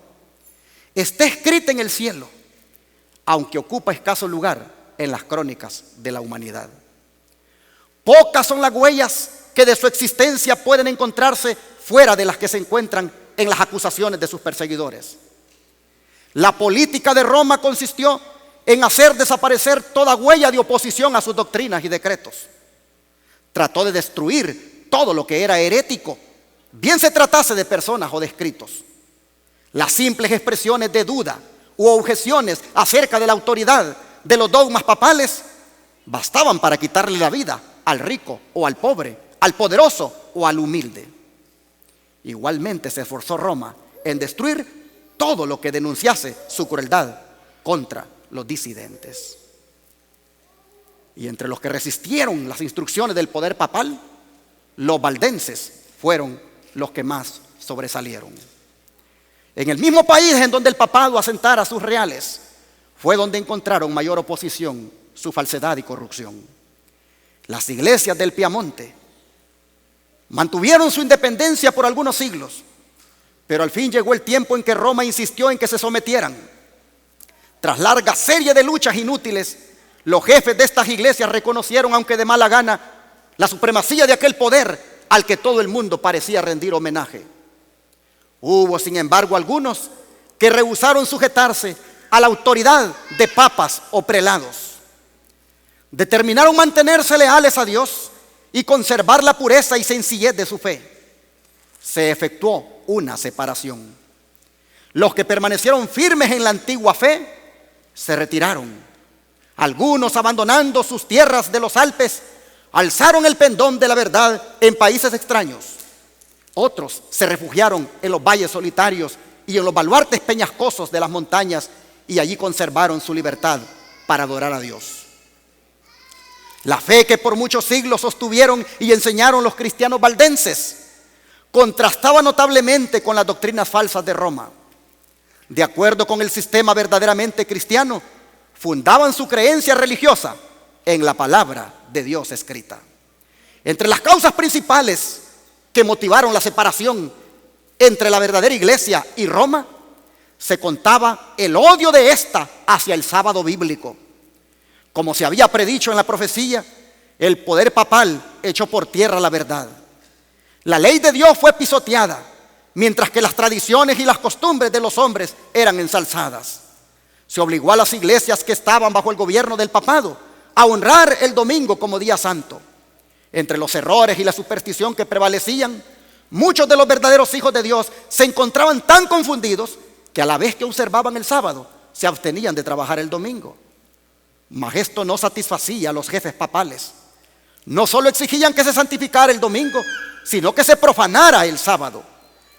está escrita en el cielo, aunque ocupa escaso lugar en las crónicas de la humanidad. Pocas son las huellas que de su existencia pueden encontrarse fuera de las que se encuentran en las acusaciones de sus perseguidores. La política de Roma consistió en hacer desaparecer toda huella de oposición a sus doctrinas y decretos. Trató de destruir todo lo que era herético, bien se tratase de personas o de escritos. Las simples expresiones de duda u objeciones acerca de la autoridad de los dogmas papales bastaban para quitarle la vida al rico o al pobre, al poderoso o al humilde. Igualmente se esforzó Roma en destruir todo lo que denunciase su crueldad contra los disidentes. Y entre los que resistieron las instrucciones del poder papal, los valdenses fueron los que más sobresalieron. En el mismo país en donde el papado asentara sus reales, fue donde encontraron mayor oposición, su falsedad y corrupción. Las iglesias del Piamonte mantuvieron su independencia por algunos siglos, pero al fin llegó el tiempo en que Roma insistió en que se sometieran. Tras larga serie de luchas inútiles, los jefes de estas iglesias reconocieron, aunque de mala gana, la supremacía de aquel poder al que todo el mundo parecía rendir homenaje. Hubo, sin embargo, algunos que rehusaron sujetarse a la autoridad de papas o prelados. Determinaron mantenerse leales a Dios y conservar la pureza y sencillez de su fe. Se efectuó una separación. Los que permanecieron firmes en la antigua fe se retiraron. Algunos, abandonando sus tierras de los Alpes, alzaron el pendón de la verdad en países extraños. Otros se refugiaron en los valles solitarios y en los baluartes peñascosos de las montañas, y allí conservaron su libertad para adorar a Dios. La fe que por muchos siglos sostuvieron y enseñaron los cristianos valdenses contrastaba notablemente con las doctrinas falsas de Roma. De acuerdo con el sistema verdaderamente cristiano, fundaban su creencia religiosa en la palabra de Dios escrita. Entre las causas principales que motivaron la separación entre la verdadera iglesia y Roma, se contaba el odio de ésta hacia el sábado bíblico. Como se había predicho en la profecía, el poder papal echó por tierra la verdad. La ley de Dios fue pisoteada, mientras que las tradiciones y las costumbres de los hombres eran ensalzadas. Se obligó a las iglesias que estaban bajo el gobierno del papado a honrar el domingo como día santo. Entre los errores y la superstición que prevalecían, muchos de los verdaderos hijos de Dios se encontraban tan confundidos que a la vez que observaban el sábado, se abstenían de trabajar el domingo. Mas esto no satisfacía a los jefes papales. No solo exigían que se santificara el domingo, sino que se profanara el sábado,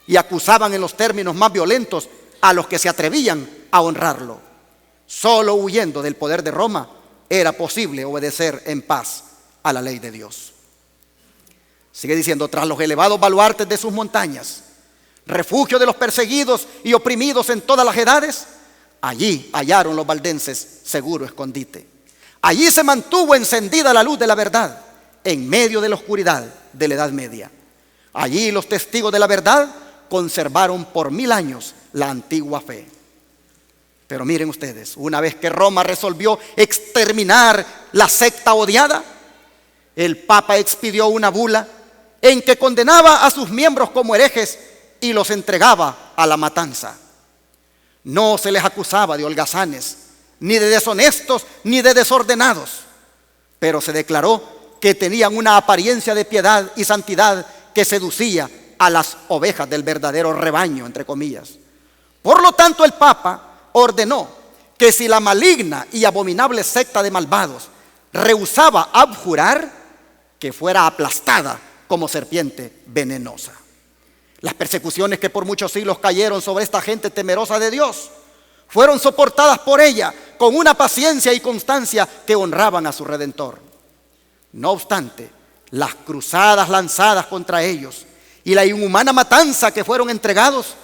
y acusaban en los términos más violentos a los que se atrevían a honrarlo. Solo huyendo del poder de Roma era posible obedecer en paz a la ley de Dios. Sigue diciendo: tras los elevados baluartes de sus montañas, refugio de los perseguidos y oprimidos en todas las edades, allí hallaron los valdenses seguro escondite. Allí se mantuvo encendida la luz de la verdad en medio de la oscuridad de la Edad Media. Allí los testigos de la verdad conservaron por 1000 años la antigua fe. Pero miren ustedes, una vez que Roma resolvió exterminar la secta odiada, el Papa expidió una bula en que condenaba a sus miembros como herejes y los entregaba a la matanza. No se les acusaba de holgazanes, ni de deshonestos, ni de desordenados, pero se declaró que tenían una apariencia de piedad y santidad que seducía a las ovejas del verdadero rebaño, entre comillas. Por lo tanto, el Papa ordenó que si la maligna y abominable secta de malvados rehusaba abjurar, que fuera aplastada como serpiente venenosa. Las persecuciones que por muchos siglos cayeron sobre esta gente temerosa de Dios fueron soportadas por ella con una paciencia y constancia que honraban a su Redentor. No obstante, las cruzadas lanzadas contra ellos y la inhumana matanza que fueron entregados,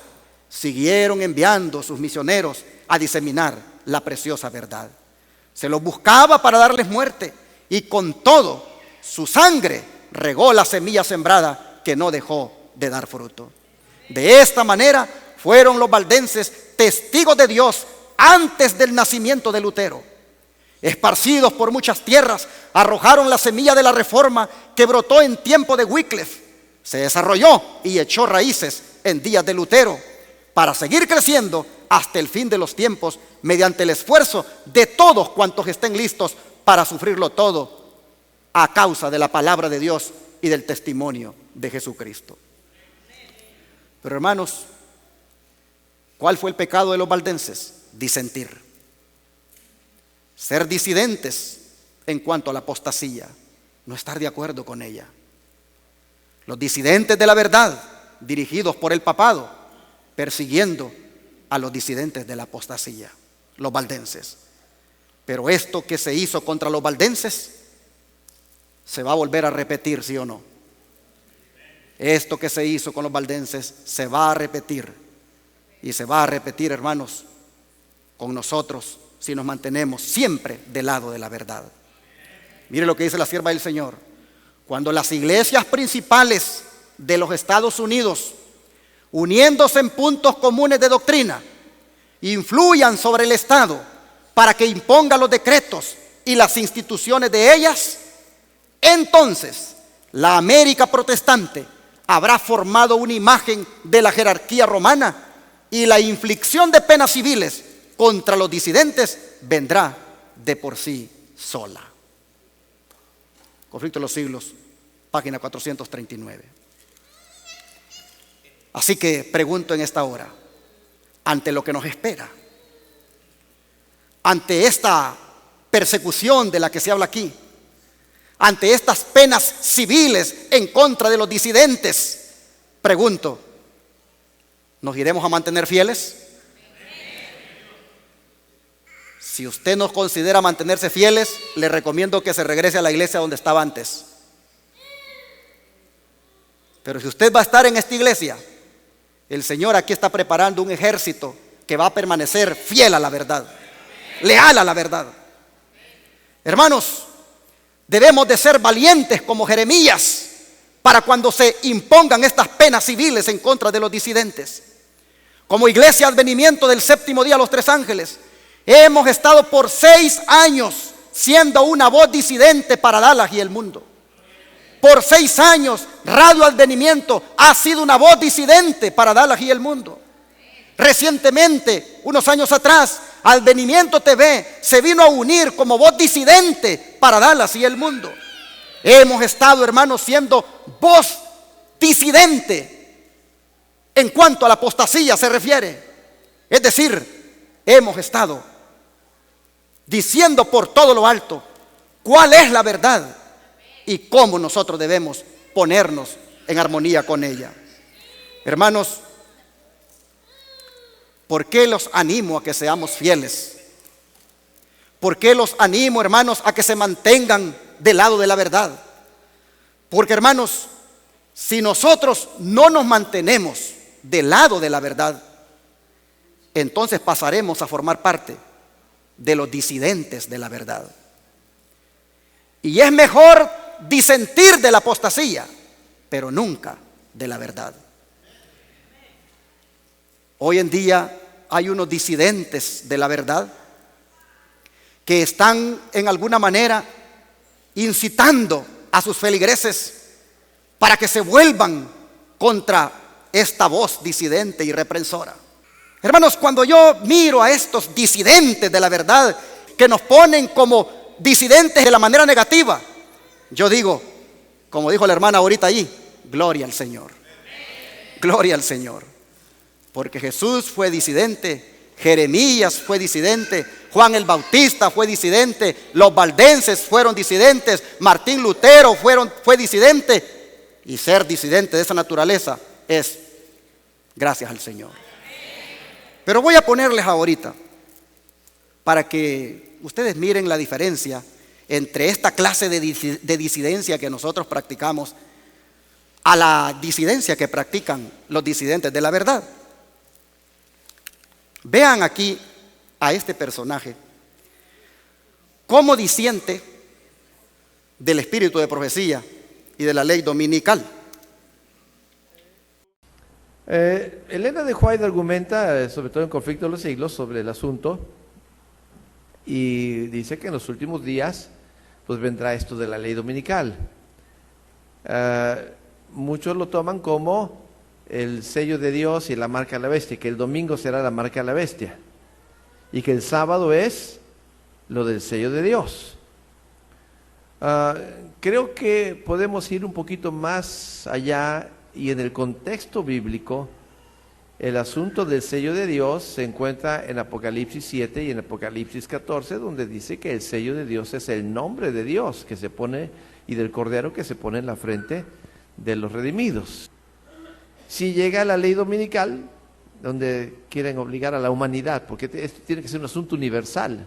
siguieron enviando sus misioneros a diseminar la preciosa verdad. Se los buscaba para darles muerte, y con todo su sangre regó la semilla sembrada que no dejó de dar fruto. De esta manera fueron los valdenses testigos de Dios antes del nacimiento de Lutero. Esparcidos por muchas tierras, arrojaron la semilla de la reforma que brotó en tiempo de Wycliffe, se desarrolló y echó raíces en días de Lutero, para seguir creciendo hasta el fin de los tiempos mediante el esfuerzo de todos cuantos estén listos para sufrirlo todo a causa de la palabra de Dios y del testimonio de Jesucristo. Pero hermanos, ¿cuál fue el pecado de los valdenses? Disentir, ser disidentes en cuanto a la apostasía, no estar de acuerdo con ella. Los disidentes de la verdad, dirigidos por el papado, persiguiendo a los disidentes de la apostasía, los valdenses. Pero esto que se hizo contra los valdenses se va a volver a repetir, ¿sí o no? Esto que se hizo con los valdenses se va a repetir, y se va a repetir, hermanos, con nosotros si nos mantenemos siempre del lado de la verdad. Mire lo que dice la sierva del Señor: cuando las iglesias principales de los Estados Unidos, uniéndose en puntos comunes de doctrina, influyan sobre el Estado para que imponga los decretos y las instituciones de ellas, entonces la América protestante habrá formado una imagen de la jerarquía romana, y la inflicción de penas civiles contra los disidentes vendrá de por sí sola. Conflicto de los siglos, página 439. Así que pregunto en esta hora, ante lo que nos espera, ante esta persecución de la que se habla aquí, ante estas penas civiles en contra de los disidentes, pregunto, ¿nos iremos a mantener fieles? Si usted no considera mantenerse fieles, le recomiendo que se regrese a la iglesia donde estaba antes. Pero si usted va a estar en esta iglesia, el Señor aquí está preparando un ejército que va a permanecer fiel a la verdad, leal a la verdad. Hermanos, debemos de ser valientes como Jeremías para cuando se impongan estas penas civiles en contra de los disidentes. Como Iglesia Advenimiento del Séptimo Día, los Tres Ángeles, hemos estado por 6 años siendo una voz disidente para Dallas y el mundo. Por 6 años, Radio Advenimiento ha sido una voz disidente para Dallas y el mundo. Recientemente, unos años atrás, Advenimiento TV se vino a unir como voz disidente para Dallas y el mundo. Hemos estado, hermanos, siendo voz disidente en cuanto a la apostasía se refiere. Es decir, hemos estado diciendo por todo lo alto cuál es la verdad y cómo nosotros debemos ponernos en armonía con ella. Hermanos, ¿por qué los animo a que seamos fieles? ¿Por qué los animo, hermanos, a que se mantengan del lado de la verdad? Porque, hermanos, si nosotros no nos mantenemos del lado de la verdad, entonces pasaremos a formar parte de los disidentes de la verdad. Y es mejor disentir de la apostasía, pero nunca de la verdad. Hoy en día hay unos disidentes de la verdad que están en alguna manera incitando a sus feligreses para que se vuelvan contra esta voz disidente y reprensora. Hermanos, cuando yo miro a estos disidentes de la verdad que nos ponen como disidentes de la manera negativa, yo digo, como dijo la hermana ahorita allí, gloria al Señor. Gloria al Señor. Porque Jesús fue disidente, Jeremías fue disidente, Juan el Bautista fue disidente, los valdenses fueron disidentes, Martín Lutero fue disidente. Y ser disidente de esa naturaleza es gracias al Señor. Pero voy a ponerles ahorita, para que ustedes miren la diferencia entre esta clase de disidencia que nosotros practicamos a la disidencia que practican los disidentes de la verdad. Vean aquí a este personaje como disiente del espíritu de profecía y de la ley dominical. Elena de White argumenta, sobre todo en Conflicto de los Siglos, sobre el asunto y dice que en los últimos días pues vendrá esto de la ley dominical. Muchos lo toman como el sello de Dios y la marca de la bestia, que el domingo será la marca de la bestia y que el sábado es lo del sello de Dios. Creo que podemos ir un poquito más allá y en el contexto bíblico el asunto del sello de Dios se encuentra en Apocalipsis 7 y en Apocalipsis 14, donde dice que el sello de Dios es el nombre de Dios que se pone y del Cordero que se pone en la frente de los redimidos. Si llega la ley dominical, donde quieren obligar a la humanidad, porque esto tiene que ser un asunto universal,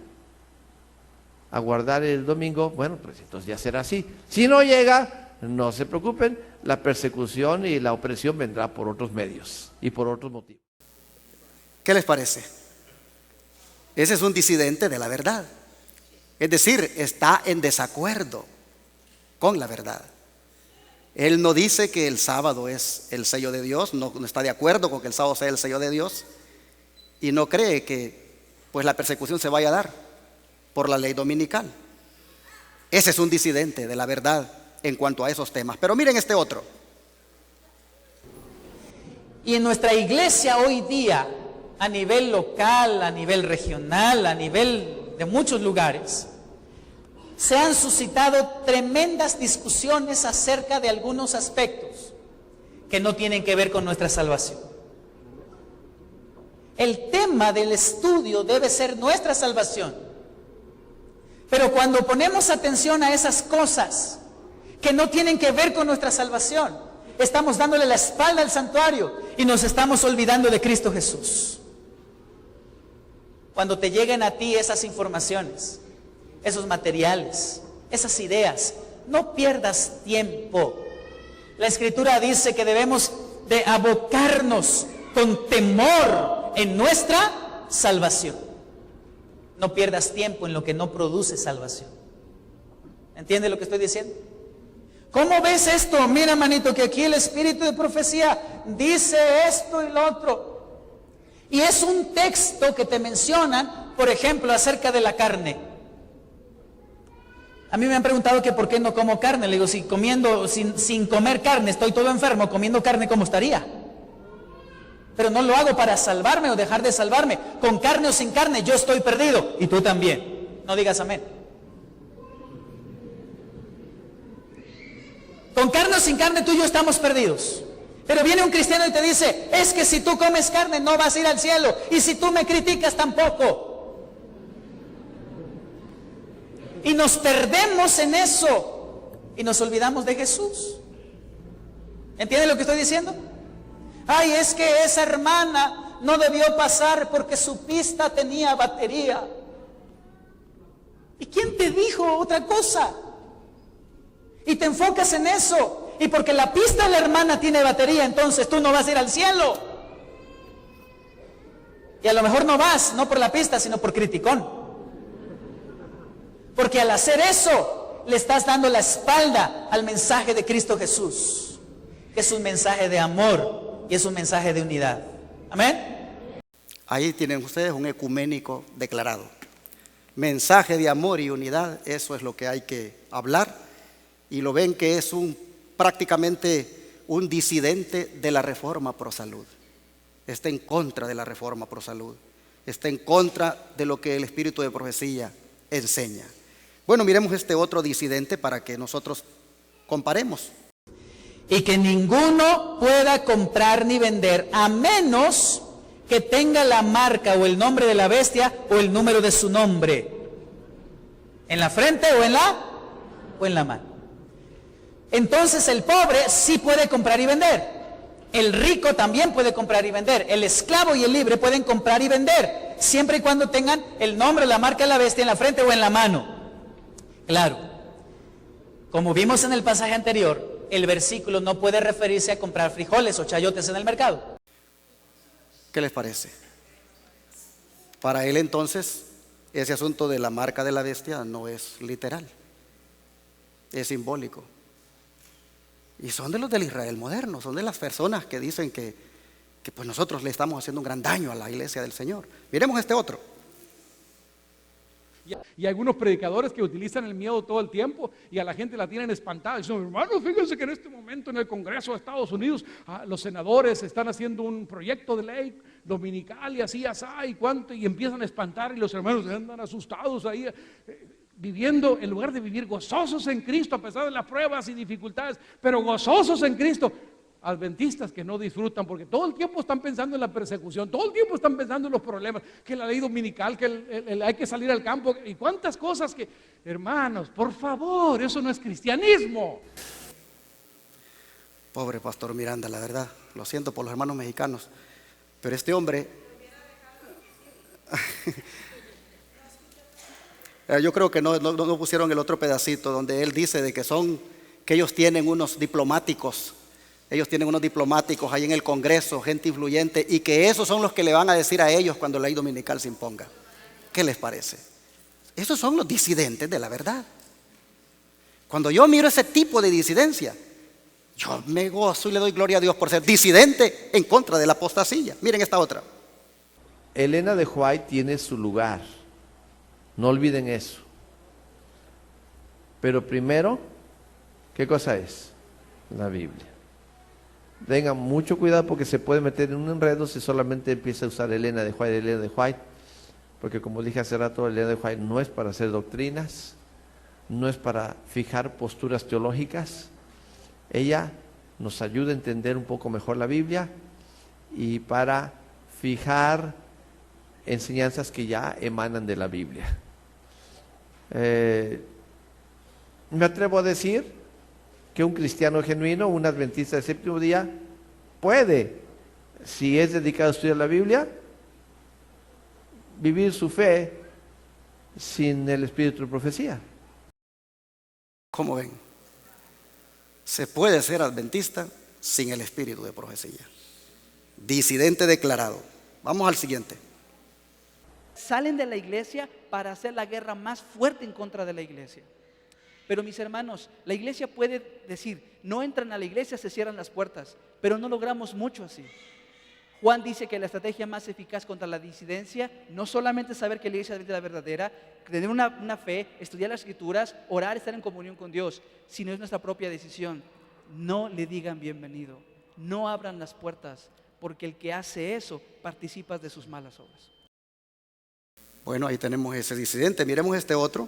a guardar el domingo, bueno, pues entonces ya será así. Si no llega, no se preocupen, la persecución y la opresión vendrá por otros medios y por otros motivos. ¿Qué les parece? Ese es un disidente de la verdad. Es decir, está en desacuerdo con la verdad. Él no dice que el sábado es el sello de Dios, no está de acuerdo con que el sábado sea el sello de Dios y no cree que pues la persecución se vaya a dar por la ley dominical. Ese es un disidente de la verdad en cuanto a esos temas. Pero miren este otro. Y en nuestra iglesia hoy día a nivel local, a nivel regional, a nivel de muchos lugares, se han suscitado tremendas discusiones acerca de algunos aspectos que no tienen que ver con nuestra salvación. El tema del estudio debe ser nuestra salvación. Pero cuando ponemos atención a esas cosas que no tienen que ver con nuestra salvación, estamos dándole la espalda al santuario y nos estamos olvidando de Cristo Jesús. Cuando te lleguen a ti esas informaciones, esos materiales, esas ideas, no pierdas tiempo. La Escritura dice que debemos de abocarnos con temor en nuestra salvación. No pierdas tiempo en lo que no produce salvación. ¿Entiende lo que estoy diciendo? ¿Cómo ves esto? Mira, manito, que aquí el espíritu de profecía dice esto y lo otro. Y es un texto que te mencionan, por ejemplo, acerca de la carne. A mí me han preguntado que por qué no como carne. Le digo, si comiendo, sin comer carne, estoy todo enfermo, comiendo carne, ¿cómo estaría? Pero no lo hago para salvarme o dejar de salvarme. Con carne o sin carne, yo estoy perdido. Y tú también. No digas amén. Con carne o sin carne, tú y yo estamos perdidos. Pero viene un cristiano y te dice, es que si tú comes carne no vas a ir al cielo. Y si tú me criticas tampoco. Y nos perdemos en eso. Y nos olvidamos de Jesús. ¿Entiendes lo que estoy diciendo? Ay, es que esa hermana no debió pasar porque su pista tenía batería. ¿Y quién te dijo otra cosa? Y te enfocas en eso. Y porque la pista de la hermana tiene batería, entonces tú no vas a ir al cielo. Y a lo mejor no vas, no por la pista, sino por criticón. Porque al hacer eso, le estás dando la espalda al mensaje de Cristo Jesús, que es un mensaje de amor y es un mensaje de unidad. Amén. Ahí tienen ustedes un ecuménico declarado. Mensaje de amor y unidad, eso es lo que hay que hablar. Y lo ven que es prácticamente un disidente de la reforma pro salud. Está en contra de la reforma pro salud. Está en contra de lo que el espíritu de profecía enseña. Bueno, miremos este otro disidente para que nosotros comparemos. Y que ninguno pueda comprar ni vender a menos que tenga la marca o el nombre de la bestia o el número de su nombre en la frente o en la mano. Entonces el pobre sí puede comprar y vender. El rico también puede comprar y vender. El esclavo y el libre pueden comprar y vender, siempre y cuando tengan el nombre, la marca de la bestia en la frente o en la mano. Claro, como vimos en el pasaje anterior, el versículo no puede referirse a comprar frijoles o chayotes en el mercado. ¿Qué les parece? Para él entonces, ese asunto de la marca de la bestia no es literal, es simbólico. Y son de los del Israel moderno, son de las personas que dicen que pues nosotros le estamos haciendo un gran daño a la iglesia del Señor. Miremos este otro. Y hay algunos predicadores que utilizan el miedo todo el tiempo y a la gente la tienen espantada. Dicen, hermanos, fíjense que en este momento en el Congreso de Estados Unidos los senadores están haciendo un proyecto de ley dominical y así, y cuánto, y empiezan a espantar y los hermanos andan asustados ahí, viviendo, en lugar de vivir gozosos en Cristo a pesar de las pruebas y dificultades, pero gozosos en Cristo. Adventistas que no disfrutan porque todo el tiempo están pensando en la persecución, todo el tiempo están pensando en los problemas, que la ley dominical, que hay que salir al campo y cuántas cosas que, hermanos, por favor, eso no es cristianismo. Pobre pastor Miranda, la verdad, lo siento por los hermanos mexicanos, pero este hombre yo creo que no pusieron el otro pedacito donde él dice de que ellos tienen unos diplomáticos. Ellos tienen unos diplomáticos ahí en el Congreso, gente influyente, y que esos son los que le van a decir a ellos cuando la ley dominical se imponga. ¿Qué les parece? Esos son los disidentes de la verdad. Cuando yo miro ese tipo de disidencia, yo me gozo y le doy gloria a Dios por ser disidente en contra de la apostasía. Miren esta otra. Elena de White tiene su lugar, no olviden eso. Pero primero, ¿qué cosa es? La Biblia. Tengan mucho cuidado porque se puede meter en un enredo si solamente empieza a usar Elena de White, porque como dije hace rato, Elena de White no es para hacer doctrinas, no es para fijar posturas teológicas. Ella nos ayuda a entender un poco mejor la Biblia y para fijar enseñanzas que ya emanan de la Biblia. Me atrevo a decir que un cristiano genuino, un adventista del séptimo día, puede, si es dedicado a estudiar la Biblia, vivir su fe sin el espíritu de profecía. ¿Cómo ven? Se puede ser adventista sin el espíritu de profecía. Disidente declarado. Vamos al siguiente. Salen de la iglesia para hacer la guerra más fuerte en contra de la iglesia. Pero mis hermanos, la iglesia puede decir, no entran a la iglesia, se cierran las puertas, pero no logramos mucho así. Juan dice que la estrategia más eficaz contra la disidencia, no solamente saber que la iglesia es la verdadera, tener una fe, estudiar las escrituras, orar, estar en comunión con Dios, sino es nuestra propia decisión. No le digan bienvenido, no abran las puertas, porque el que hace eso participa de sus malas obras. Bueno, ahí tenemos ese disidente. Miremos este otro.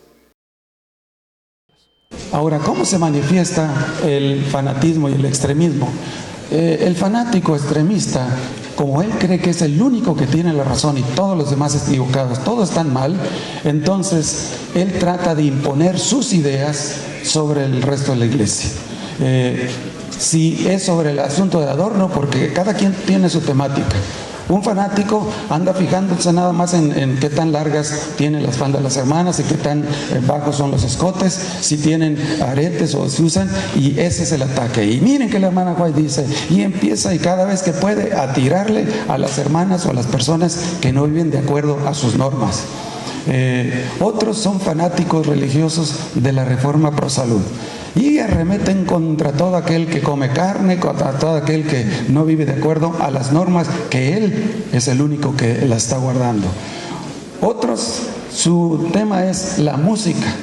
Ahora, ¿cómo se manifiesta el fanatismo y el extremismo? El fanático extremista, como él cree que es el único que tiene la razón y todos los demás equivocados, todos están mal, entonces él trata de imponer sus ideas sobre el resto de la iglesia. Si es sobre el asunto de adorno, porque cada quien tiene su temática. Un fanático anda fijándose nada más en qué tan largas tienen las faldas las hermanas y qué tan bajos son los escotes, si tienen aretes o si usan, y ese es el ataque. Y miren que la hermana White dice, y empieza y cada vez que puede a tirarle a las hermanas o a las personas que no viven de acuerdo a sus normas. Otros son fanáticos religiosos de la Reforma Pro Salud y arremeten contra todo aquel que come carne, contra todo aquel que no vive de acuerdo a las normas que él es el único que la está guardando. Otros, su tema es la música,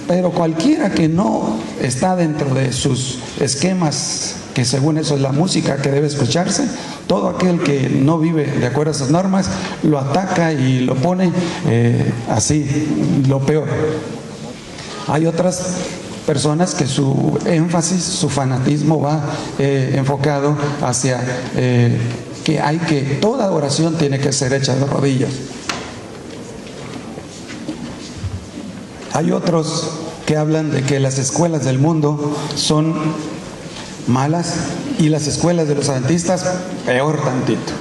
pero cualquiera que no está dentro de sus esquemas, que según eso es la música que debe escucharse, todo aquel que no vive de acuerdo a esas normas lo ataca y lo pone así, lo peor. Hay otras personas que su énfasis, su fanatismo va enfocado hacia que toda oración tiene que ser hecha de rodillas. Hay otros que hablan de que las escuelas del mundo son malas y las escuelas de los adventistas peor tantito.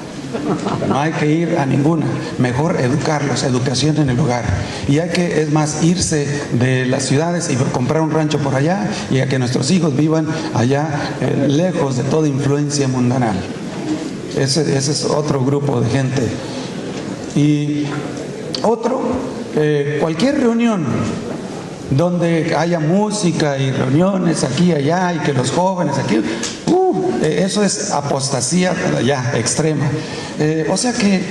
No hay que ir a ninguna, mejor educarlos, educación en el hogar. Y hay que, es más, irse de las ciudades y comprar un rancho por allá y a que nuestros hijos vivan allá, lejos de toda influencia mundanal. Ese es otro grupo de gente. Y otro, cualquier reunión donde haya música y reuniones aquí y allá y que los jóvenes aquí, eso es apostasía ya extrema. O sea que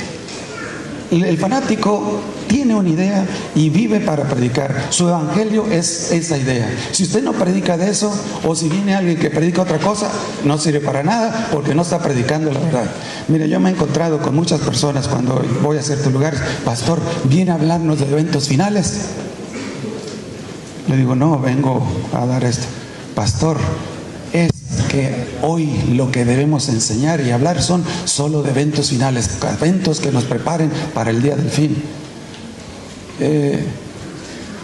el fanático tiene una idea y vive para predicar. Su evangelio es esa idea. Si usted no predica de eso, o si viene alguien que predica otra cosa, no sirve para nada porque no está predicando la verdad. Mire, yo me he encontrado con muchas personas cuando voy a ciertos lugares. Pastor, ¿viene a hablarnos de eventos finales? Le digo, no, vengo a dar esto. Pastor, es que hoy lo que debemos enseñar y hablar son solo de eventos finales, eventos que nos preparen para el día del fin.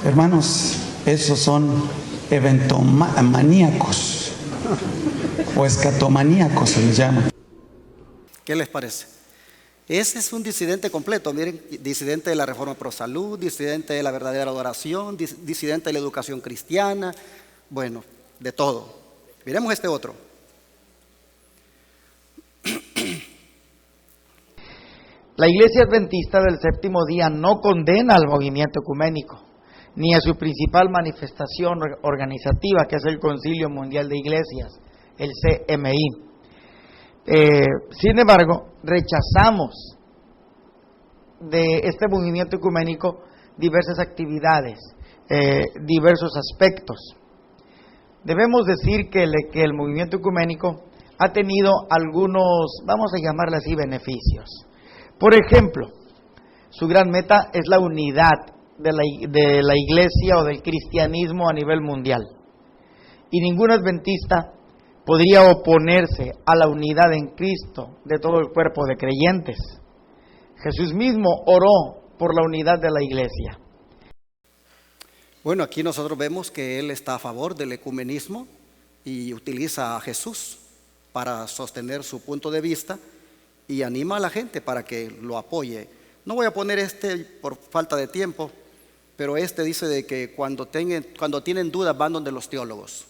Hermanos, esos son eventomaníacos o escatomaníacos se les llama. ¿Qué les parece? Ese es un disidente completo. Miren, disidente de la Reforma Pro Salud, disidente de la verdadera adoración, disidente de la educación cristiana, bueno, de todo. Miremos este otro. La Iglesia Adventista del Séptimo Día no condena al movimiento ecuménico, ni a su principal manifestación organizativa, que es el Concilio Mundial de Iglesias, el CMI. Sin embargo, rechazamos de este movimiento ecuménico diversas actividades, diversos aspectos. Debemos decir que el movimiento ecuménico ha tenido algunos, vamos a llamarle así, beneficios. Por ejemplo, su gran meta es la unidad de la iglesia o del cristianismo a nivel mundial. Y ningún adventista podría oponerse a la unidad en Cristo de todo el cuerpo de creyentes. Jesús mismo oró por la unidad de la iglesia. Bueno, aquí nosotros vemos que él está a favor del ecumenismo y utiliza a Jesús para sostener su punto de vista y anima a la gente para que lo apoye. No voy a poner por falta de tiempo, pero dice de que cuando tienen dudas van donde los teólogos.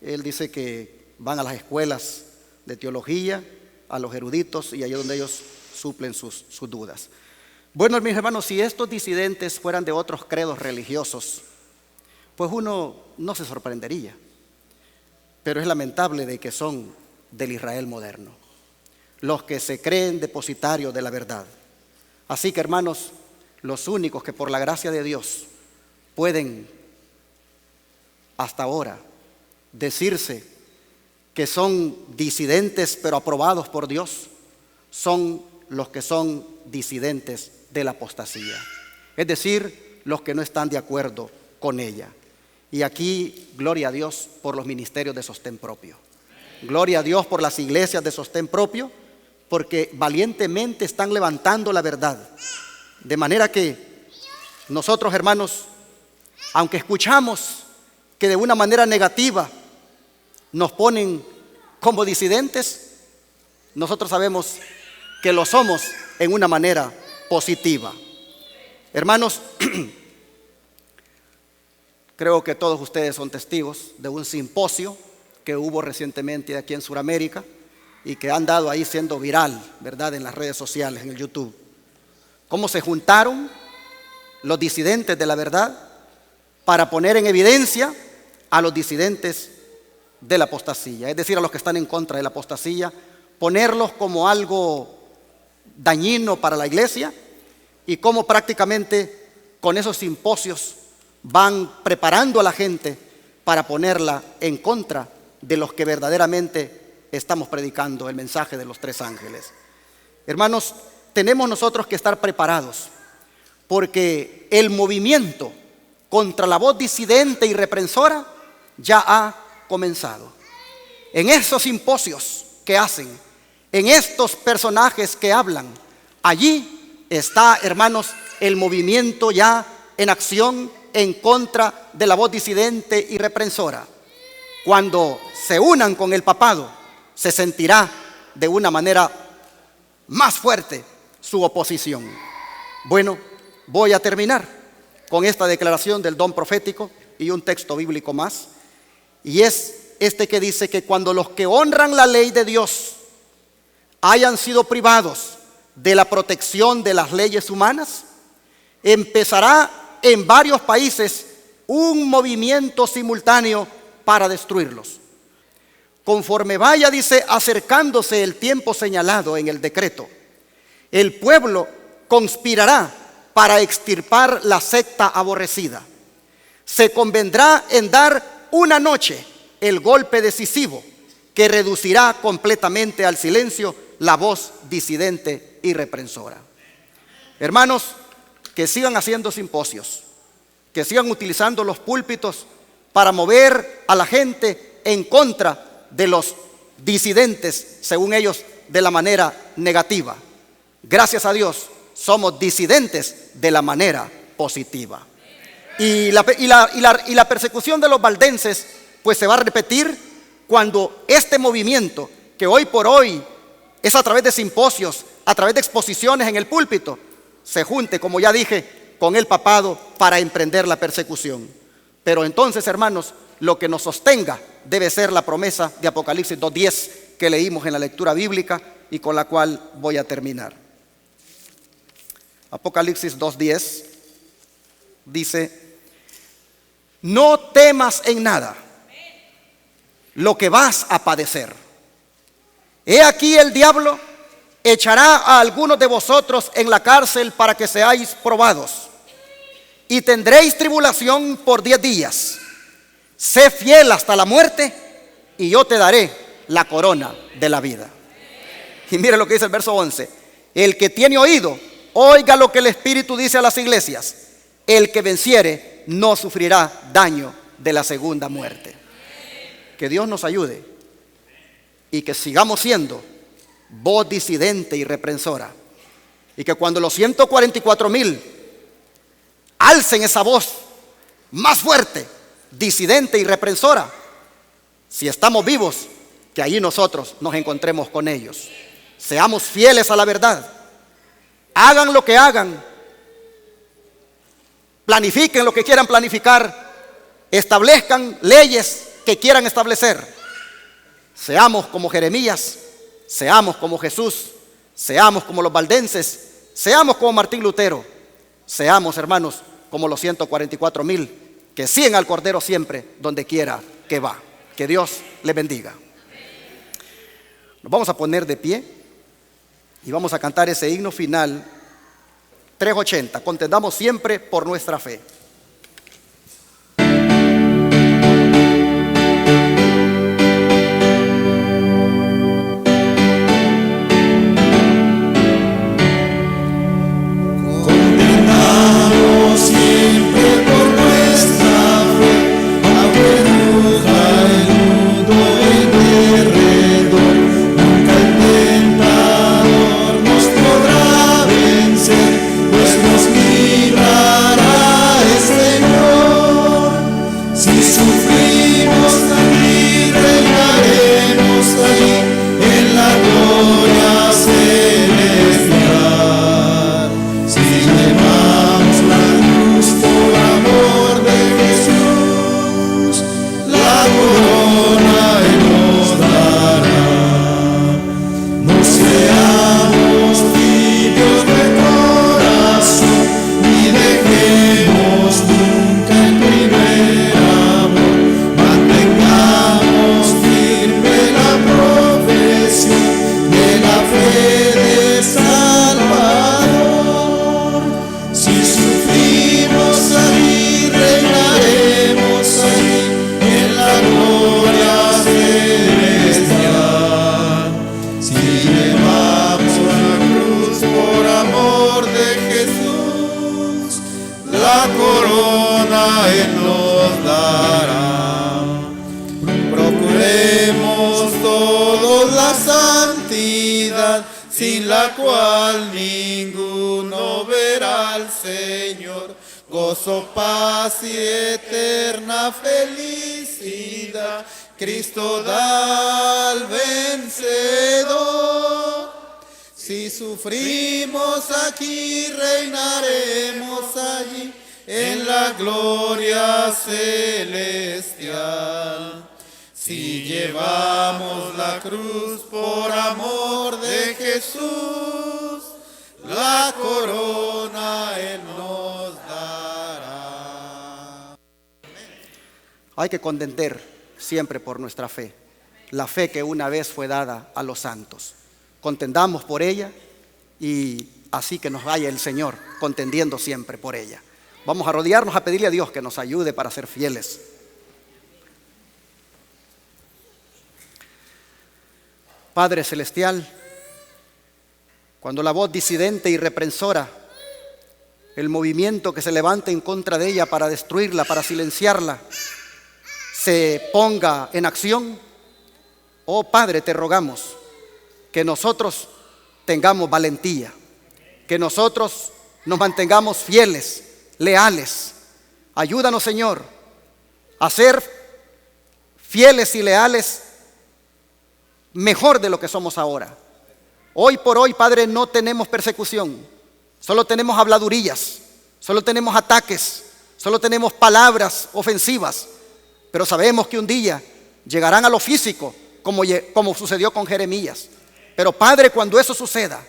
Él dice que van a las escuelas de teología, a los eruditos, y ahí es donde ellos suplen sus dudas. Bueno, mis hermanos, si estos disidentes fueran de otros credos religiosos, pues uno no se sorprendería. Pero es lamentable de que son del Israel moderno, los que se creen depositarios de la verdad. Así que, hermanos, los únicos que por la gracia de Dios pueden hasta ahora decirse que son disidentes pero aprobados por Dios, son los que son disidentes de la apostasía, es decir, los que no están de acuerdo con ella. Y aquí, gloria a Dios por los ministerios de sostén propio, gloria a Dios por las iglesias de sostén propio, porque valientemente están levantando la verdad, de manera que nosotros, hermanos, aunque escuchamos que de una manera negativa nos ponen como disidentes, nosotros sabemos que lo somos en una manera positiva. Hermanos, creo que todos ustedes son testigos de un simposio que hubo recientemente aquí en Sudamérica y que han dado ahí siendo viral, ¿verdad?, en las redes sociales, en el YouTube. Cómo se juntaron los disidentes de la verdad para poner en evidencia a los disidentes de la apostasía, es decir, a los que están en contra de la apostasía, ponerlos como algo dañino para la iglesia, y cómo prácticamente con esos simposios van preparando a la gente para ponerla en contra de los que verdaderamente estamos predicando el mensaje de los tres ángeles. Hermanos, tenemos nosotros que estar preparados, porque el movimiento contra la voz disidente y reprensora ya ha comenzado. En esos simposios que hacen, en estos personajes que hablan, allí está, hermanos, el movimiento ya en acción en contra de la voz disidente y reprensora. Cuando se unan con el papado, se sentirá de una manera más fuerte su oposición. Bueno, voy a terminar con esta declaración del don profético y un texto bíblico más, y es que dice que cuando los que honran la ley de Dios hayan sido privados de la protección de las leyes humanas, empezará en varios países un movimiento simultáneo para destruirlos. Conforme vaya, dice, acercándose el tiempo señalado en el decreto, el pueblo conspirará para extirpar la secta aborrecida. Se convendrá en dar una noche el golpe decisivo que reducirá completamente al silencio la voz disidente y reprensora. Hermanos, que sigan haciendo simposios, que sigan utilizando los púlpitos para mover a la gente en contra de los disidentes, según ellos, de la manera negativa. Gracias a Dios, somos disidentes de la manera positiva. Y la persecución de los valdenses, pues se va a repetir cuando este movimiento, que hoy por hoy es a través de simposios, a través de exposiciones en el púlpito, se junte, como ya dije, con el papado para emprender la persecución. Pero entonces, hermanos, lo que nos sostenga debe ser la promesa de Apocalipsis 2:10 que leímos en la lectura bíblica y con la cual voy a terminar. Apocalipsis 2:10 dice: no temas en nada lo que vas a padecer. He aquí el diablo echará a algunos de vosotros en la cárcel para que seáis probados, y tendréis tribulación por 10 días. Sé fiel hasta la muerte, y yo te daré la corona de la vida. Y mire lo que dice el verso 11. El que tiene oído, oiga lo que el Espíritu dice a las iglesias. El que venciere no sufrirá daño de la segunda muerte. Que Dios nos ayude y que sigamos siendo voz disidente y reprensora. Y que cuando los 144,000 alcen esa voz más fuerte, disidente y reprensora, si estamos vivos, que allí nosotros nos encontremos con ellos. Seamos fieles a la verdad. Hagan lo que hagan. Planifiquen lo que quieran planificar. Establezcan leyes que quieran establecer. Seamos como Jeremías. Seamos como Jesús. Seamos como los valdenses. Seamos como Martín Lutero. Seamos, hermanos, como los 144,000 que siguen al Cordero siempre, donde quiera que va. Que Dios les bendiga. Nos vamos a poner de pie y vamos a cantar ese himno final, 380. Contendamos siempre por nuestra fe. sin la cual ninguno verá al Señor. Gozo, paz y eterna felicidad, Cristo da al vencedor. Si sufrimos aquí, reinaremos allí en la gloria celestial. Si llevamos la cruz por amor de Jesús, la corona Él nos dará. Hay que contender siempre por nuestra fe, la fe que una vez fue dada a los santos. Contendamos por ella y así que nos vaya el Señor contendiendo siempre por ella. Vamos a rodearnos a pedirle a Dios que nos ayude para ser fieles. Padre Celestial, cuando la voz disidente y reprensora, el movimiento que se levanta en contra de ella para destruirla, para silenciarla, se ponga en acción, oh Padre, te rogamos que nosotros tengamos valentía, que nosotros nos mantengamos fieles, leales. Ayúdanos, Señor, a ser fieles y leales mejor de lo que somos ahora. Hoy por hoy, Padre, no tenemos persecución, solo tenemos habladurías, solo tenemos ataques, solo tenemos palabras ofensivas, pero sabemos que un día llegarán a lo físico, como sucedió con Jeremías. Pero Padre, cuando eso suceda,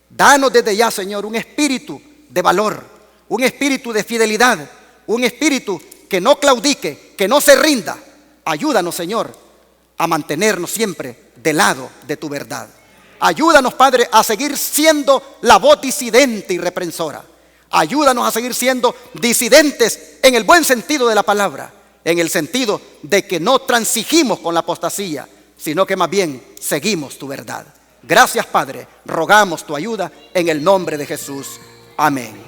danos desde ya, Señor, un espíritu de valor, un espíritu de fidelidad, un espíritu que no claudique, que no se rinda. Ayúdanos, Señor, a mantenernos siempre del lado de tu verdad. Ayúdanos, Padre, a seguir siendo la voz disidente y reprensora. Ayúdanos a seguir siendo disidentes en el buen sentido de la palabra, en el sentido de que no transigimos con la apostasía, sino que más bien seguimos tu verdad. Gracias, Padre, rogamos tu ayuda en el nombre de Jesús. Amén.